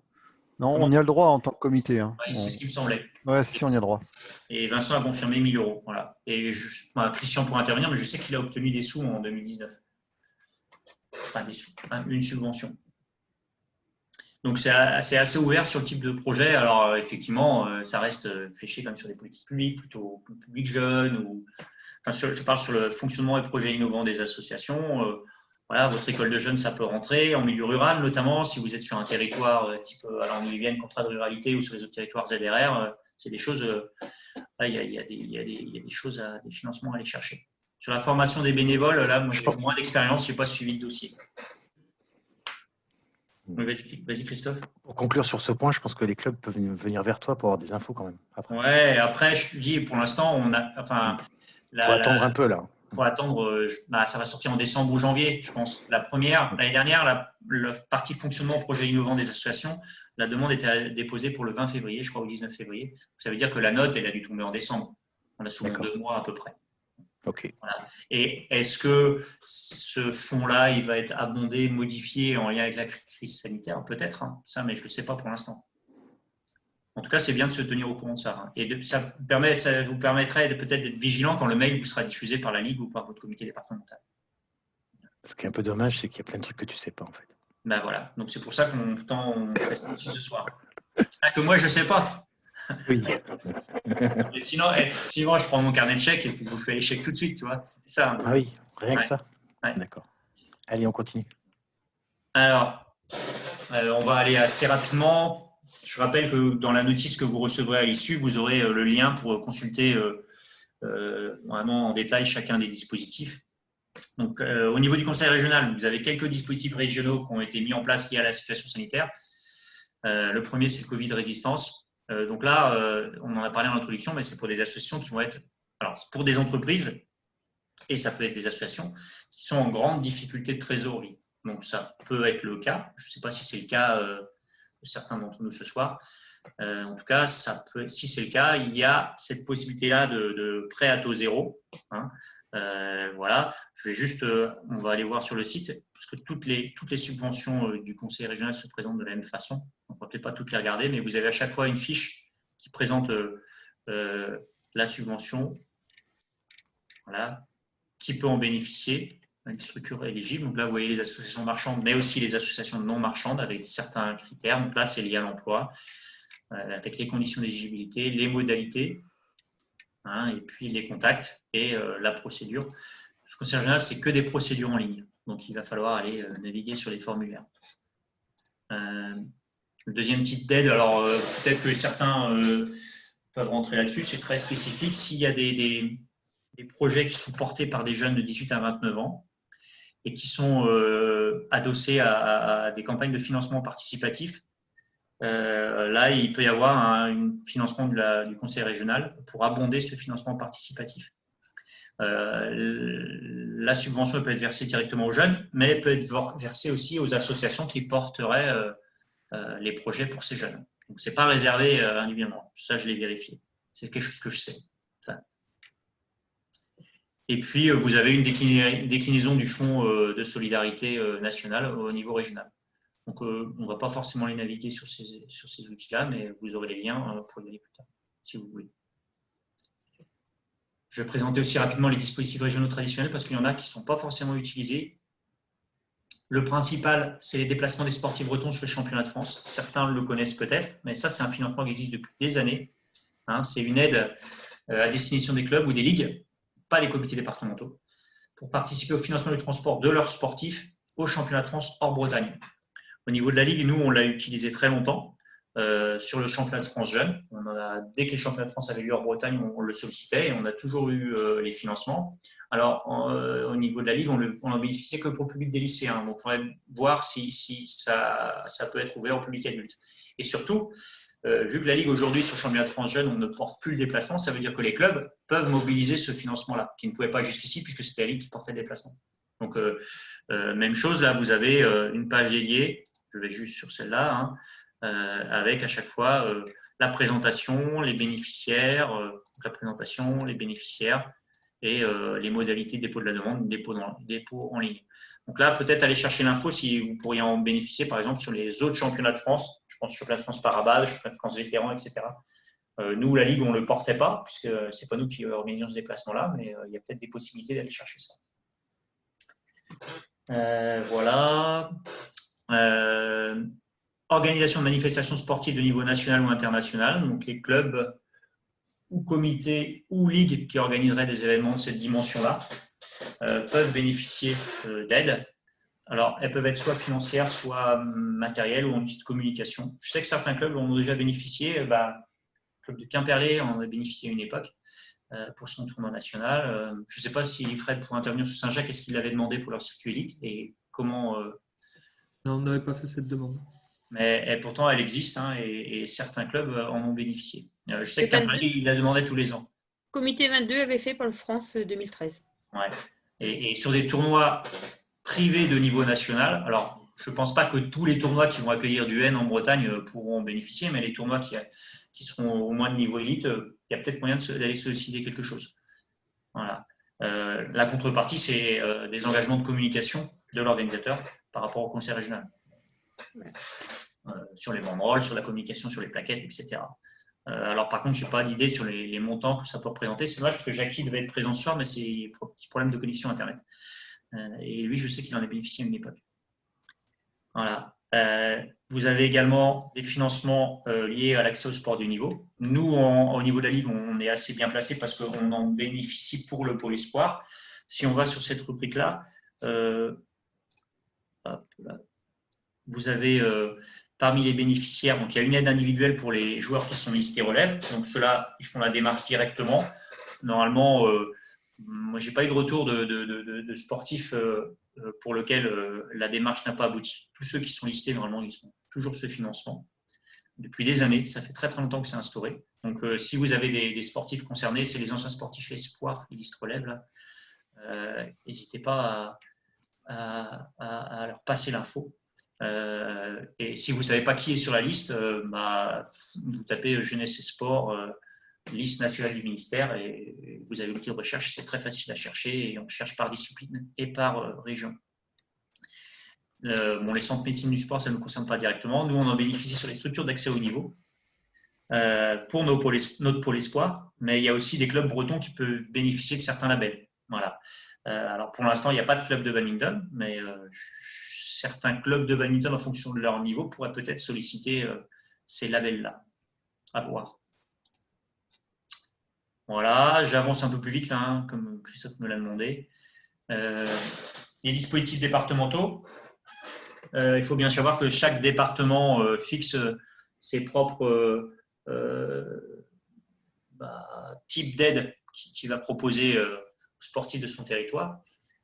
Speaker 3: Non, on y a le droit en tant que comité. Hein.
Speaker 1: Ouais, c'est ce qui me semblait.
Speaker 3: Oui, si, on y a le droit. Et
Speaker 1: Vincent a confirmé 1 000 €. Voilà. Et Christian pourra intervenir, mais je sais qu'il a obtenu des sous en 2019. Enfin, des sous, une subvention. Donc, c'est assez ouvert sur le type de projet. Alors, effectivement, ça reste fléché comme sur des politiques publiques, plutôt public jeune. Je parle sur le fonctionnement et projets innovants des associations. Voilà, votre école de jeunes, ça peut rentrer en milieu rural, notamment si vous êtes sur un territoire type Alain Vivienne, contrat de ruralité ou sur les autres territoires ZRR. C'est des choses. Il y a des choses, des financements à aller chercher. Sur la formation des bénévoles, là, moi, j'ai moins d'expérience, je n'ai pas suivi le dossier. Vas-y, Christophe.
Speaker 2: Pour conclure sur ce point, je pense que les clubs peuvent venir vers toi pour avoir des infos quand même.
Speaker 1: Après, je te dis, pour l'instant,
Speaker 2: faut attendre un peu là.
Speaker 1: Il faut attendre, ça va sortir en décembre ou janvier, je pense. L'année dernière, la partie fonctionnement projet innovant des associations, la demande était déposée pour le 20 février, je crois, ou 19 février. Ça veut dire que la note, elle a dû tomber en décembre. On a souvent 2 mois à peu près.
Speaker 2: Okay.
Speaker 1: Voilà. Et est-ce que ce fonds-là, il va être abondé, modifié en lien avec la crise sanitaire? Peut-être, hein, ça, mais je ne le sais pas pour l'instant. En tout cas, c'est bien de se tenir au courant de ça. Hein. Et ça vous permettrait peut-être d'être vigilant quand le mail vous sera diffusé par la Ligue ou par votre comité départemental.
Speaker 2: Ce qui est un peu dommage, c'est qu'il y a plein de trucs que tu ne sais pas en fait.
Speaker 1: Voilà. Donc, c'est pour ça qu'on fait ça ce soir. Que moi, je ne sais pas.
Speaker 2: Oui.
Speaker 1: Et sinon, je prends mon carnet de chèques et puis je vous fais les chèques tout de suite, tu vois. C'était ça. Hein.
Speaker 2: Ah oui, rien que ça. Ouais. D'accord. Allez, on continue.
Speaker 1: Alors, on va aller assez rapidement. Je rappelle que dans la notice que vous recevrez à l'issue, vous aurez le lien pour consulter vraiment en détail chacun des dispositifs. Donc, au niveau du conseil régional, vous avez quelques dispositifs régionaux qui ont été mis en place liés à la situation sanitaire. Le premier, c'est le Covid résistance. Donc là, on en a parlé en introduction, mais c'est pour des associations qui vont être… Alors, c'est pour des entreprises, et ça peut être des associations qui sont en grande difficulté de trésorerie. Donc, ça peut être le cas. Je ne sais pas si c'est le cas de certains d'entre nous ce soir. En tout cas, si c'est le cas, il y a cette possibilité-là de prêt à taux zéro. Hein. Voilà. On va aller voir sur le site, parce que toutes les subventions du conseil régional se présentent de la même façon. On ne va peut-être pas toutes les regarder, mais vous avez à chaque fois une fiche qui présente la subvention, voilà, qui peut en bénéficier, les structures éligibles. Donc là, vous voyez les associations marchandes, mais aussi les associations non marchandes avec certains critères. Donc là, c'est lié à l'emploi, avec les conditions d'éligibilité, les modalités, hein, et puis les contacts et la procédure. Le conseil régional, c'est que des procédures en ligne. Donc, il va falloir aller naviguer sur les formulaires. Le deuxième type d'aide, alors peut-être que certains peuvent rentrer là-dessus, c'est très spécifique. S'il y a des projets qui sont portés par des jeunes de 18 à 29 ans et qui sont adossés à des campagnes de financement participatif, là, il peut y avoir un financement du conseil régional pour abonder ce financement participatif. La subvention peut être versée directement aux jeunes, mais peut être versée aussi aux associations qui porteraient les projets pour ces jeunes. Donc, ce n'est pas réservé individuellement. Ça, je l'ai vérifié. C'est quelque chose que je sais. Ça. Et puis, vous avez une déclinaison du fonds de solidarité national au niveau régional. Donc, on ne va pas forcément les naviguer sur ces outils-là, mais vous aurez les liens pour y aller plus tard, si vous voulez. Je vais présenter aussi rapidement les dispositifs régionaux traditionnels parce qu'il y en a qui ne sont pas forcément utilisés. Le principal, c'est les déplacements des sportifs bretons sur les championnats de France. Certains le connaissent peut-être, mais ça, c'est un financement qui existe depuis des années. C'est une aide à destination des clubs ou des ligues, pas les comités départementaux, pour participer au financement du transport de leurs sportifs au championnat de France hors Bretagne. Au niveau de la Ligue, nous, on l'a utilisé très longtemps sur le championnat de France jeune. Dès que les championnats de France avaient lieu hors Bretagne, on le sollicitait et on a toujours eu les financements. Alors, au niveau de la Ligue, on n'en bénéficiait que pour le public des lycéens. Donc, il faudrait voir si ça peut être ouvert au public adulte. Et surtout, vu que la Ligue aujourd'hui, sur le championnat de France jeune, on ne porte plus le déplacement, ça veut dire que les clubs peuvent mobiliser ce financement-là, qui ne pouvaient pas jusqu'ici puisque c'était la Ligue qui portait le déplacement. Donc, même chose, là, vous avez une page dédiée. Je vais juste sur celle-là, avec à chaque fois la présentation, les bénéficiaires, et les modalités de dépôt de la demande, dépôt en ligne. Donc là, peut-être aller chercher l'info si vous pourriez en bénéficier, par exemple, sur les autres championnats de France. Je pense au championnat de France Parabad, championnat de France vétéran, etc. Nous, la Ligue, on ne le portait pas, puisque ce n'est pas nous qui organisons ce déplacement-là, mais il y a peut-être des possibilités d'aller chercher ça. Voilà. Organisation de manifestations sportives de niveau national ou international. Donc, les clubs ou comités ou ligues qui organiseraient des événements de cette dimension-là peuvent bénéficier d'aide. Alors, elles peuvent être soit financières, soit matérielles ou en outil de communication. Je sais que certains clubs en ont déjà bénéficié. Le club de Quimperlé en a bénéficié à une époque pour son tournoi national. Je ne sais pas si Fred pourrait intervenir sur Saint-Jacques. Est-ce qu'il l'avait demandé pour leur circuit élite et comment
Speaker 8: Non, on n'avait pas fait cette demande.
Speaker 1: Mais pourtant, elle existe et certains clubs en ont bénéficié. Je sais que Quimperlé, il la demandait tous les ans.
Speaker 5: Comité 22 avait fait pour le France 2013.
Speaker 1: Ouais. Et sur des tournois privés de niveau national, alors je ne pense pas que tous les tournois qui vont accueillir du N en Bretagne pourront en bénéficier, mais les tournois qui seront au moins de niveau élite, il y a peut-être moyen d'aller solliciter quelque chose. Voilà. La contrepartie, c'est des engagements de communication de l'organisateur par rapport au conseil régional. Ouais. Sur les banderoles, sur la communication, sur les plaquettes, etc. Alors par contre, je n'ai pas d'idée sur les montants que ça peut représenter. C'est dommage parce que Jackie devait être présent ce soir, mais c'est un petit problème de connexion Internet. Et lui, je sais qu'il en a bénéficié à une époque. Voilà. Vous avez également des financements liés à l'accès au sport de niveau. Nous, au niveau de la Ligue, on est assez bien placé parce qu'on en bénéficie pour le pôle espoir. Si on va sur cette rubrique-là, vous avez parmi les bénéficiaires, donc il y a une aide individuelle pour les joueurs qui sont listés relève. Donc ceux-là, ils font la démarche directement. Normalement, moi, je n'ai pas eu de retour de sportifs pour lequel la démarche n'a pas abouti. Tous ceux qui sont listés, normalement, ils ont toujours ce financement. Depuis des années, ça fait très très longtemps que c'est instauré. Donc si vous avez des sportifs concernés, c'est les anciens sportifs espoirs, les listes relève, là. N'hésitez pas à leur passer l'info. Et si vous ne savez pas qui est sur la liste, vous tapez jeunesse et sport, liste nationale du ministère et vous avez l'outil de recherche, c'est très facile à chercher et on cherche par discipline et par région. Les centres de médecine du sport, ça ne nous concerne pas directement. Nous, on en bénéficie sur les structures d'accès au niveau pour notre pôle espoir, mais il y a aussi des clubs bretons qui peuvent bénéficier de certains labels. Voilà. Alors pour l'instant, il n'y a pas de club de badminton, mais certains clubs de badminton, en fonction de leur niveau, pourraient peut-être solliciter ces labels-là. À voir. Voilà, j'avance un peu plus vite, là, comme Christophe me l'a demandé. Les dispositifs départementaux. Il faut bien savoir que chaque département fixe ses propres types d'aide qu'il va proposer aux sportifs de son territoire.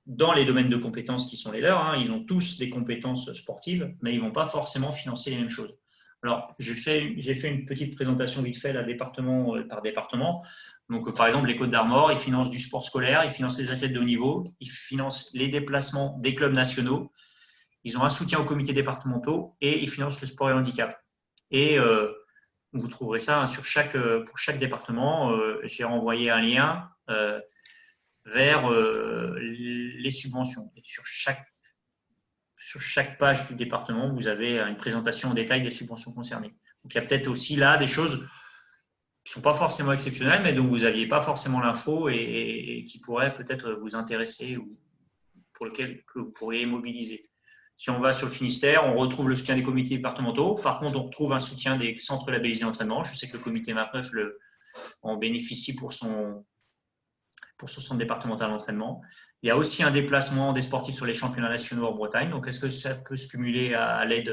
Speaker 1: Dans les domaines de compétences qui sont les leurs, ils ont tous des compétences sportives, mais ils ne vont pas forcément financer les mêmes choses. Alors, j'ai fait une petite présentation vite fait, là, département par département. Donc, par exemple, les Côtes d'Armor, ils financent du sport scolaire, ils financent les athlètes de haut niveau, ils financent les déplacements des clubs nationaux, ils ont un soutien aux comités départementaux et ils financent le sport et le handicap. Et vous trouverez ça pour chaque département. J'ai renvoyé un lien vers les subventions. Et sur chaque sur chaque page du département, vous avez une présentation en détail des subventions concernées. Donc, il y a peut-être aussi là des choses qui ne sont pas forcément exceptionnelles, mais dont vous n'aviez pas forcément l'info et qui pourraient peut-être vous intéresser ou pour lesquelles que vous pourriez mobiliser. Si on va sur le Finistère, on retrouve le soutien des comités départementaux. Par contre, on retrouve un soutien des centres labellisés d'entraînement. Je sais que le comité MAPNEF en bénéficie pour son centre départemental d'entraînement. Il y a aussi un déplacement des sportifs sur les championnats nationaux en Bretagne. Donc, est-ce que ça peut se cumuler à l'aide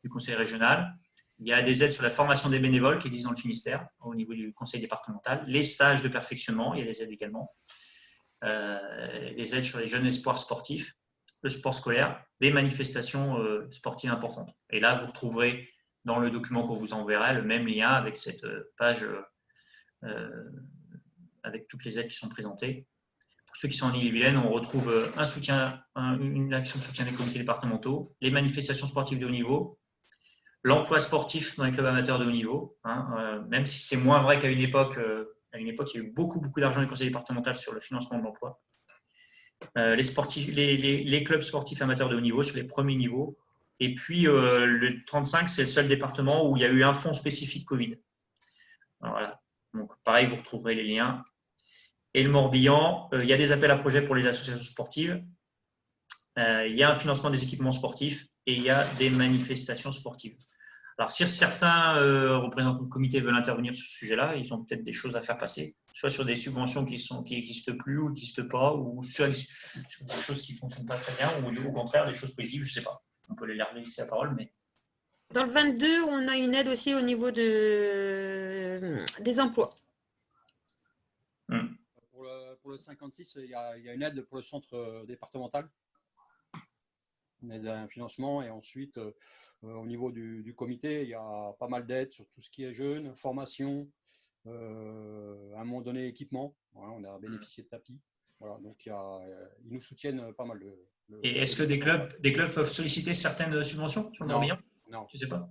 Speaker 1: du conseil régional? Il y a des aides sur la formation des bénévoles qui existent dans le Finistère au niveau du conseil départemental. Les stages de perfectionnement, il y a des aides également. Les aides sur les jeunes espoirs sportifs, le sport scolaire, des manifestations sportives importantes. Et là, vous retrouverez dans le document qu'on vous enverra le même lien avec cette page avec toutes les aides qui sont présentées. Pour ceux qui sont en Ille-et-Vilaine, on retrouve une action de soutien des comités départementaux, les manifestations sportives de haut niveau, l'emploi sportif dans les clubs amateurs de haut niveau, même si c'est moins vrai qu'à une époque. À une époque, il y a eu beaucoup d'argent du conseil départemental sur le financement de l'emploi. Les clubs sportifs amateurs de haut niveau sur les premiers niveaux. Et puis, le 35, c'est le seul département où il y a eu un fonds spécifique Covid. Alors, voilà. Donc, pareil, vous retrouverez les liens. Et le Morbihan, il y a des appels à projets pour les associations sportives. Il y a un financement des équipements sportifs et il y a des manifestations sportives. Alors, si certains représentants de comité veulent intervenir sur ce sujet-là, ils ont peut-être des choses à faire passer, soit sur des subventions qui n'existent plus ou n'existent pas, ou sur des choses qui ne fonctionnent pas très bien, ou au contraire, des choses positives, je ne sais pas. On peut leur laisser la parole, mais…
Speaker 5: Dans le 22, on a une aide aussi au niveau des emplois.
Speaker 9: Pour le 56, il y a une aide pour le centre départemental. Une aide à un financement et ensuite, au niveau du comité, il y a pas mal d'aides sur tout ce qui est jeunes, formation, à un moment donné équipement. Voilà, on a bénéficié de tapis. Voilà, donc ils nous soutiennent pas mal.
Speaker 1: Et est-ce que des clubs peuvent solliciter certaines subventions sur le Morbihan?
Speaker 9: Non.
Speaker 1: Tu ne sais pas?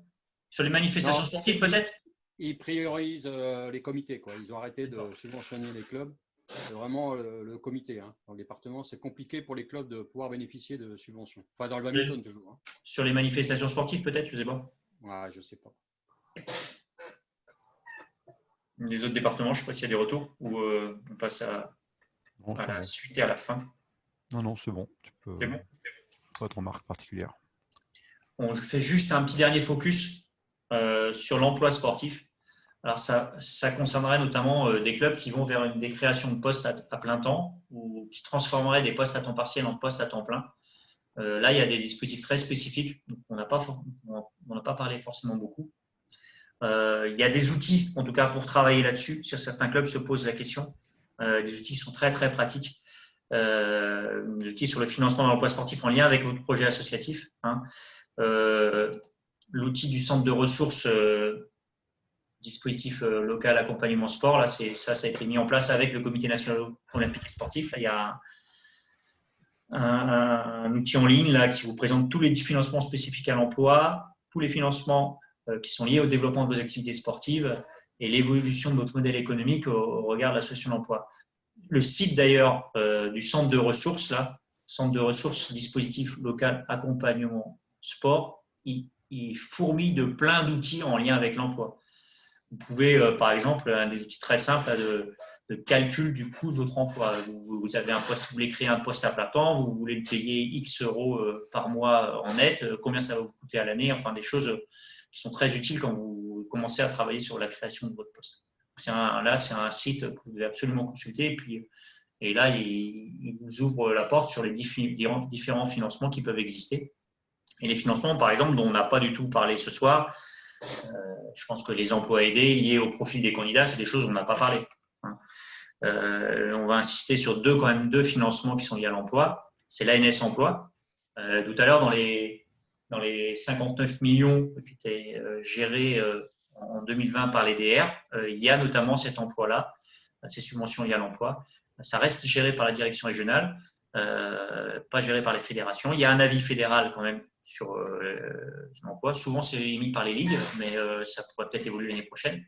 Speaker 1: Sur les manifestations sportives peut-être?
Speaker 9: Ils priorisent les comités, quoi. Ils ont arrêté de subventionner les clubs. C'est vraiment le comité. Hein. Dans le département, c'est compliqué pour les clubs de pouvoir bénéficier de subventions. Enfin, dans le badminton toujours. Hein.
Speaker 1: Sur les manifestations sportives, peut-être, je ne sais pas.
Speaker 9: Ouais, je ne sais pas.
Speaker 1: Les autres départements, je ne sais pas s'il y a des retours ou on passe à la suite et à la fin.
Speaker 3: Non, c'est bon.
Speaker 1: C'est bon.
Speaker 3: Pas de remarque particulière.
Speaker 1: Bon, je fais juste un petit dernier focus sur l'emploi sportif. Alors, ça concernerait notamment des clubs qui vont vers des créations de postes à plein temps ou qui transformeraient des postes à temps partiel en postes à temps plein. Là, il y a des dispositifs très spécifiques. Donc on n'a pas parlé forcément beaucoup. Il y a des outils, en tout cas, pour travailler là-dessus. Sur certains clubs se posent la question. Des outils qui sont très, très pratiques. Des outils sur le financement de l'emploi sportif en lien avec votre projet associatif. Hein. L'outil du centre de ressources dispositif local accompagnement sport, là, ça a été mis en place avec le comité national olympique et sportif. Là, il y a un outil en ligne là, qui vous présente tous les financements spécifiques à l'emploi, tous les financements qui sont liés au développement de vos activités sportives et l'évolution de votre modèle économique au regard de l'association d'emploi. Le site d'ailleurs du centre de ressources, là, centre de ressources dispositif local accompagnement sport, il fourmille de plein d'outils en lien avec l'emploi. Vous pouvez, par exemple, un des outils très simples de calcul du coût de votre emploi. Vous avez un poste, vous voulez créer un poste à plein temps, vous voulez le payer X euros par mois en net, combien ça va vous coûter à l'année, enfin des choses qui sont très utiles quand vous commencez à travailler sur la création de votre poste. Là, c'est un site que vous devez absolument consulter et là, il vous ouvre la porte sur les différents financements qui peuvent exister. Et les financements, par exemple, dont on n'a pas du tout parlé ce soir, je pense que les emplois aidés liés au profil des candidats, c'est des choses dont on n'a pas parlé. On va insister sur quand même deux financements qui sont liés à l'emploi. C'est l'ANS Emploi. Tout à l'heure, dans les 59 millions qui étaient gérés en 2020 par les DR, il y a notamment cet emploi-là, ces subventions liées à l'emploi. Ça reste géré par la direction régionale, pas géré par les fédérations. Il y a un avis fédéral quand même sur l'emploi. Souvent, c'est émis par les ligues, mais ça pourrait peut-être évoluer l'année prochaine.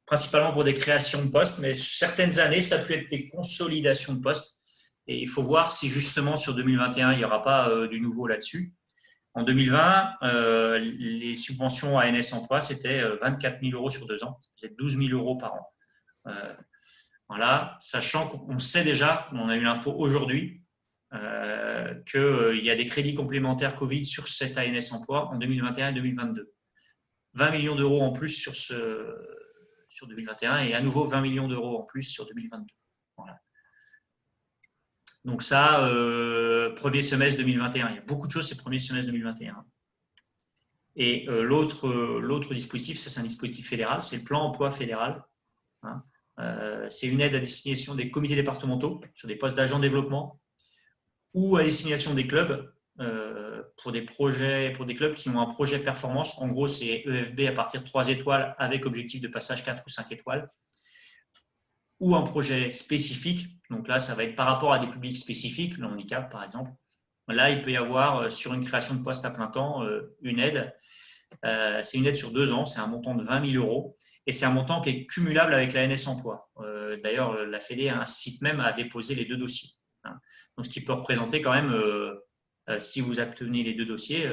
Speaker 1: Principalement pour des créations de postes, mais certaines années, ça peut être des consolidations de postes. Et il faut voir si justement sur 2021, il n'y aura pas du nouveau là-dessus. En 2020, les subventions à NS Emploi, c'était 24 000 € sur 2 ans. C'était 12 000 € par an. Voilà, sachant qu'on sait déjà, on a eu l'info aujourd'hui, qu'il y a des crédits complémentaires Covid sur cette ANS Emploi en 2021 et 2022. 20 millions d'euros en plus sur 2021 et à nouveau 20 millions d'euros en plus sur 2022. Voilà. Donc ça, premier semestre 2021. Il y a beaucoup de choses, c'est premier semestre 2021. Et l'autre dispositif, ça c'est un dispositif fédéral, c'est le plan emploi fédéral. Hein. C'est une aide à destination des comités départementaux sur des postes d'agents de développement ou à destination des clubs pour des clubs qui ont un projet performance. En gros, c'est EFB à partir de 3 étoiles avec objectif de passage 4 ou 5 étoiles ou un projet spécifique. Donc là, ça va être par rapport à des publics spécifiques, le handicap par exemple. Là, il peut y avoir sur une création de poste à plein temps une aide. C'est une aide sur 2 ans, c'est un montant de 20 000 € et c'est un montant qui est cumulable avec la NS Emploi. D'ailleurs, la Fédé incite même à déposer les 2 dossiers. Hein. Donc, ce qui peut représenter quand même, si vous obtenez les 2 dossiers,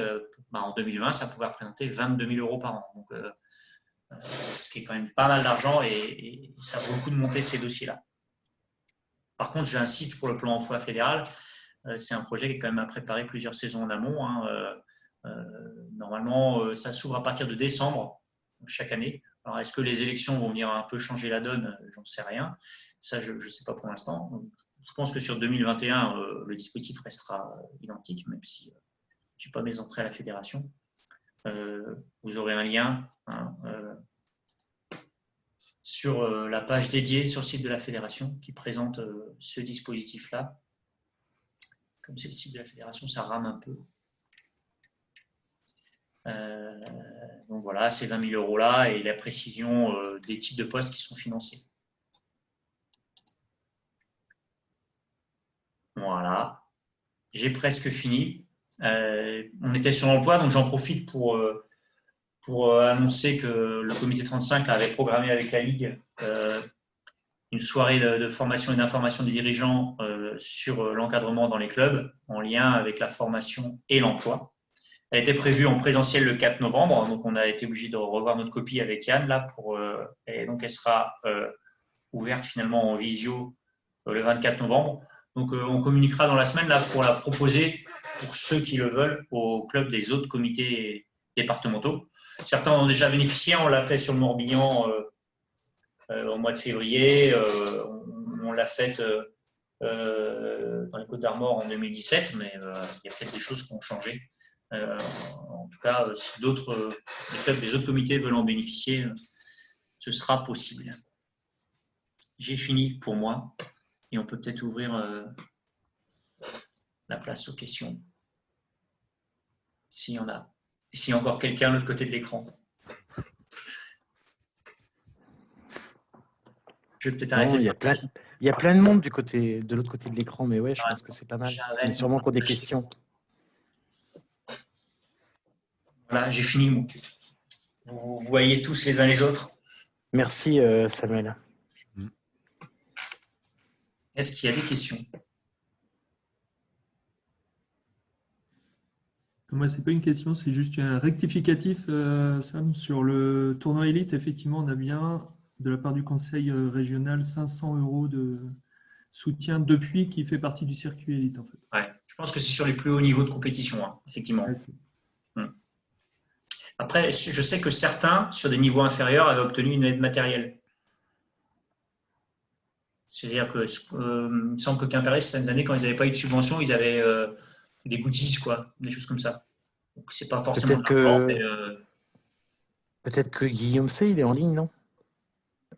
Speaker 1: en 2020, ça pourrait représenter 22 000 € par an. Donc, ce qui est quand même pas mal d'argent et ça vaut le coup de monter ces dossiers-là. Par contre, j'ai un site pour le plan emploi fédéral. C'est un projet qui est quand même à préparer plusieurs saisons en amont. Hein. Normalement, ça s'ouvre à partir de décembre chaque année. Alors, est-ce que les élections vont venir un peu changer la donne? J'en sais rien. Ça, je ne sais pas pour l'instant. Je pense que sur 2021, le dispositif restera identique, même si je n'ai pas mes entrées à la fédération. Vous aurez un lien sur la page dédiée sur le site de la fédération qui présente ce dispositif-là. Comme c'est le site de la fédération, ça rame un peu. Donc voilà, ces 20 000 € là et la précision des types de postes qui sont financés. Voilà, j'ai presque fini. On était sur l'emploi, donc j'en profite pour annoncer que le comité 35 avait programmé avec la Ligue une soirée de formation et d'information des dirigeants sur l'encadrement dans les clubs en lien avec la formation et l'emploi. Elle était prévue en présentiel le 4 novembre, donc on a été obligé de revoir notre copie avec Yann là et donc elle sera ouverte finalement en visio le 24 novembre. Donc on communiquera dans la semaine là pour la proposer pour ceux qui le veulent au club des autres comités départementaux. Certains ont déjà bénéficié, on l'a fait sur le Morbihan au mois de février, on l'a fait dans les Côtes-d'Armor en 2017, mais il y a peut-être des choses qui ont changé. En tout cas, si d'autres clubs des autres comités veulent en bénéficier, ce sera possible. J'ai fini pour moi et on peut peut-être ouvrir la place aux questions. S'il y en a. Et s'il y a encore quelqu'un de l'autre côté de l'écran. Je vais peut-être arrêter.
Speaker 2: Il y a plein de monde de l'autre côté de l'écran, mais ouais, je pense que c'est pas mal. Il y a sûrement encore des questions.
Speaker 1: Voilà, j'ai fini. Vous voyez tous les uns les autres.
Speaker 2: Merci Samuel.
Speaker 1: Est-ce qu'il y a des questions?
Speaker 8: Moi, ce n'est pas une question, c'est juste un rectificatif, Sam, sur le tournoi élite. Effectivement, on a bien, de la part du conseil régional, 500 € de soutien depuis qu'il fait partie du circuit élite. En fait.
Speaker 1: Ouais, je pense que c'est sur les plus hauts niveaux de compétition, hein, effectivement. Ouais, après, je sais que certains, sur des niveaux inférieurs, avaient obtenu une aide matérielle. C'est-à-dire que il me semble que Quimperlé, certaines années, quand ils n'avaient pas eu de subvention, ils avaient des goodies, quoi, des choses comme ça. Donc, c'est pas forcément
Speaker 2: Peut-être que Guillaume C, il est en ligne, non?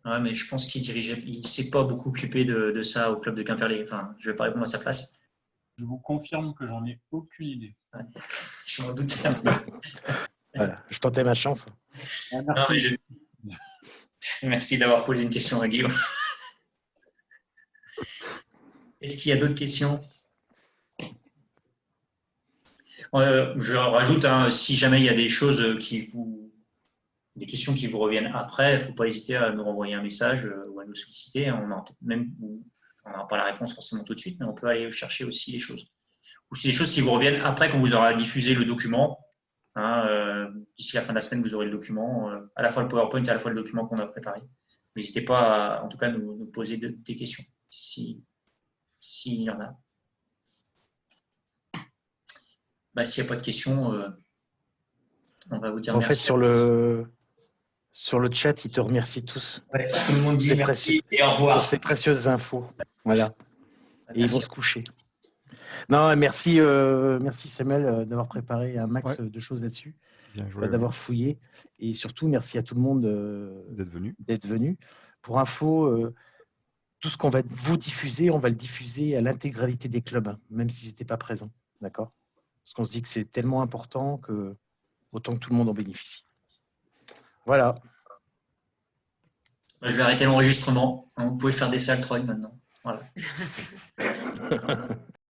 Speaker 1: Ouais, mais je pense il ne s'est pas beaucoup occupé de ça au club de Quimperlé. Enfin, je ne vais pas répondre à sa place.
Speaker 10: Je vous confirme que j'en ai aucune idée.
Speaker 1: Ouais, je m'en doute.
Speaker 2: Voilà, je tentais ma chance.
Speaker 10: Merci.
Speaker 1: Merci d'avoir posé une question à Guillaume. Est-ce qu'il y a d'autres questions? Je rajoute, si jamais il y a des choses des questions qui vous reviennent après, il ne faut pas hésiter à nous renvoyer un message ou à nous solliciter. On n'aura pas la réponse forcément tout de suite, mais on peut aller chercher aussi les choses. ou c'est des choses qui vous reviennent après qu'on vous aura diffusé le document. Hein, d'ici la fin de la semaine, vous aurez le document, à la fois le PowerPoint et à la fois le document qu'on a préparé. N'hésitez pas, en tout cas, à nous poser des questions, s'il y en a. S'il n'y a pas de questions, on va vous dire
Speaker 2: en
Speaker 1: merci.
Speaker 2: fait, sur le chat, ils te remercient tous.
Speaker 1: Ouais, tout le monde dit merci et au revoir.
Speaker 2: Pour ces précieuses infos. Voilà. Et ils vont se coucher. Non, merci Samuel d'avoir préparé un max de choses là-dessus, d'avoir fouillé. Et surtout, merci à tout le monde d'être venu. Pour info, tout ce qu'on va vous diffuser, on va le diffuser à l'intégralité des clubs, hein, même s'ils n'étaient pas présents. D'accord ? Parce qu'on se dit que c'est tellement important que autant que tout le monde en bénéficie. Voilà.
Speaker 1: Je vais arrêter l'enregistrement. Vous pouvez faire des salles Troy maintenant. Voilà.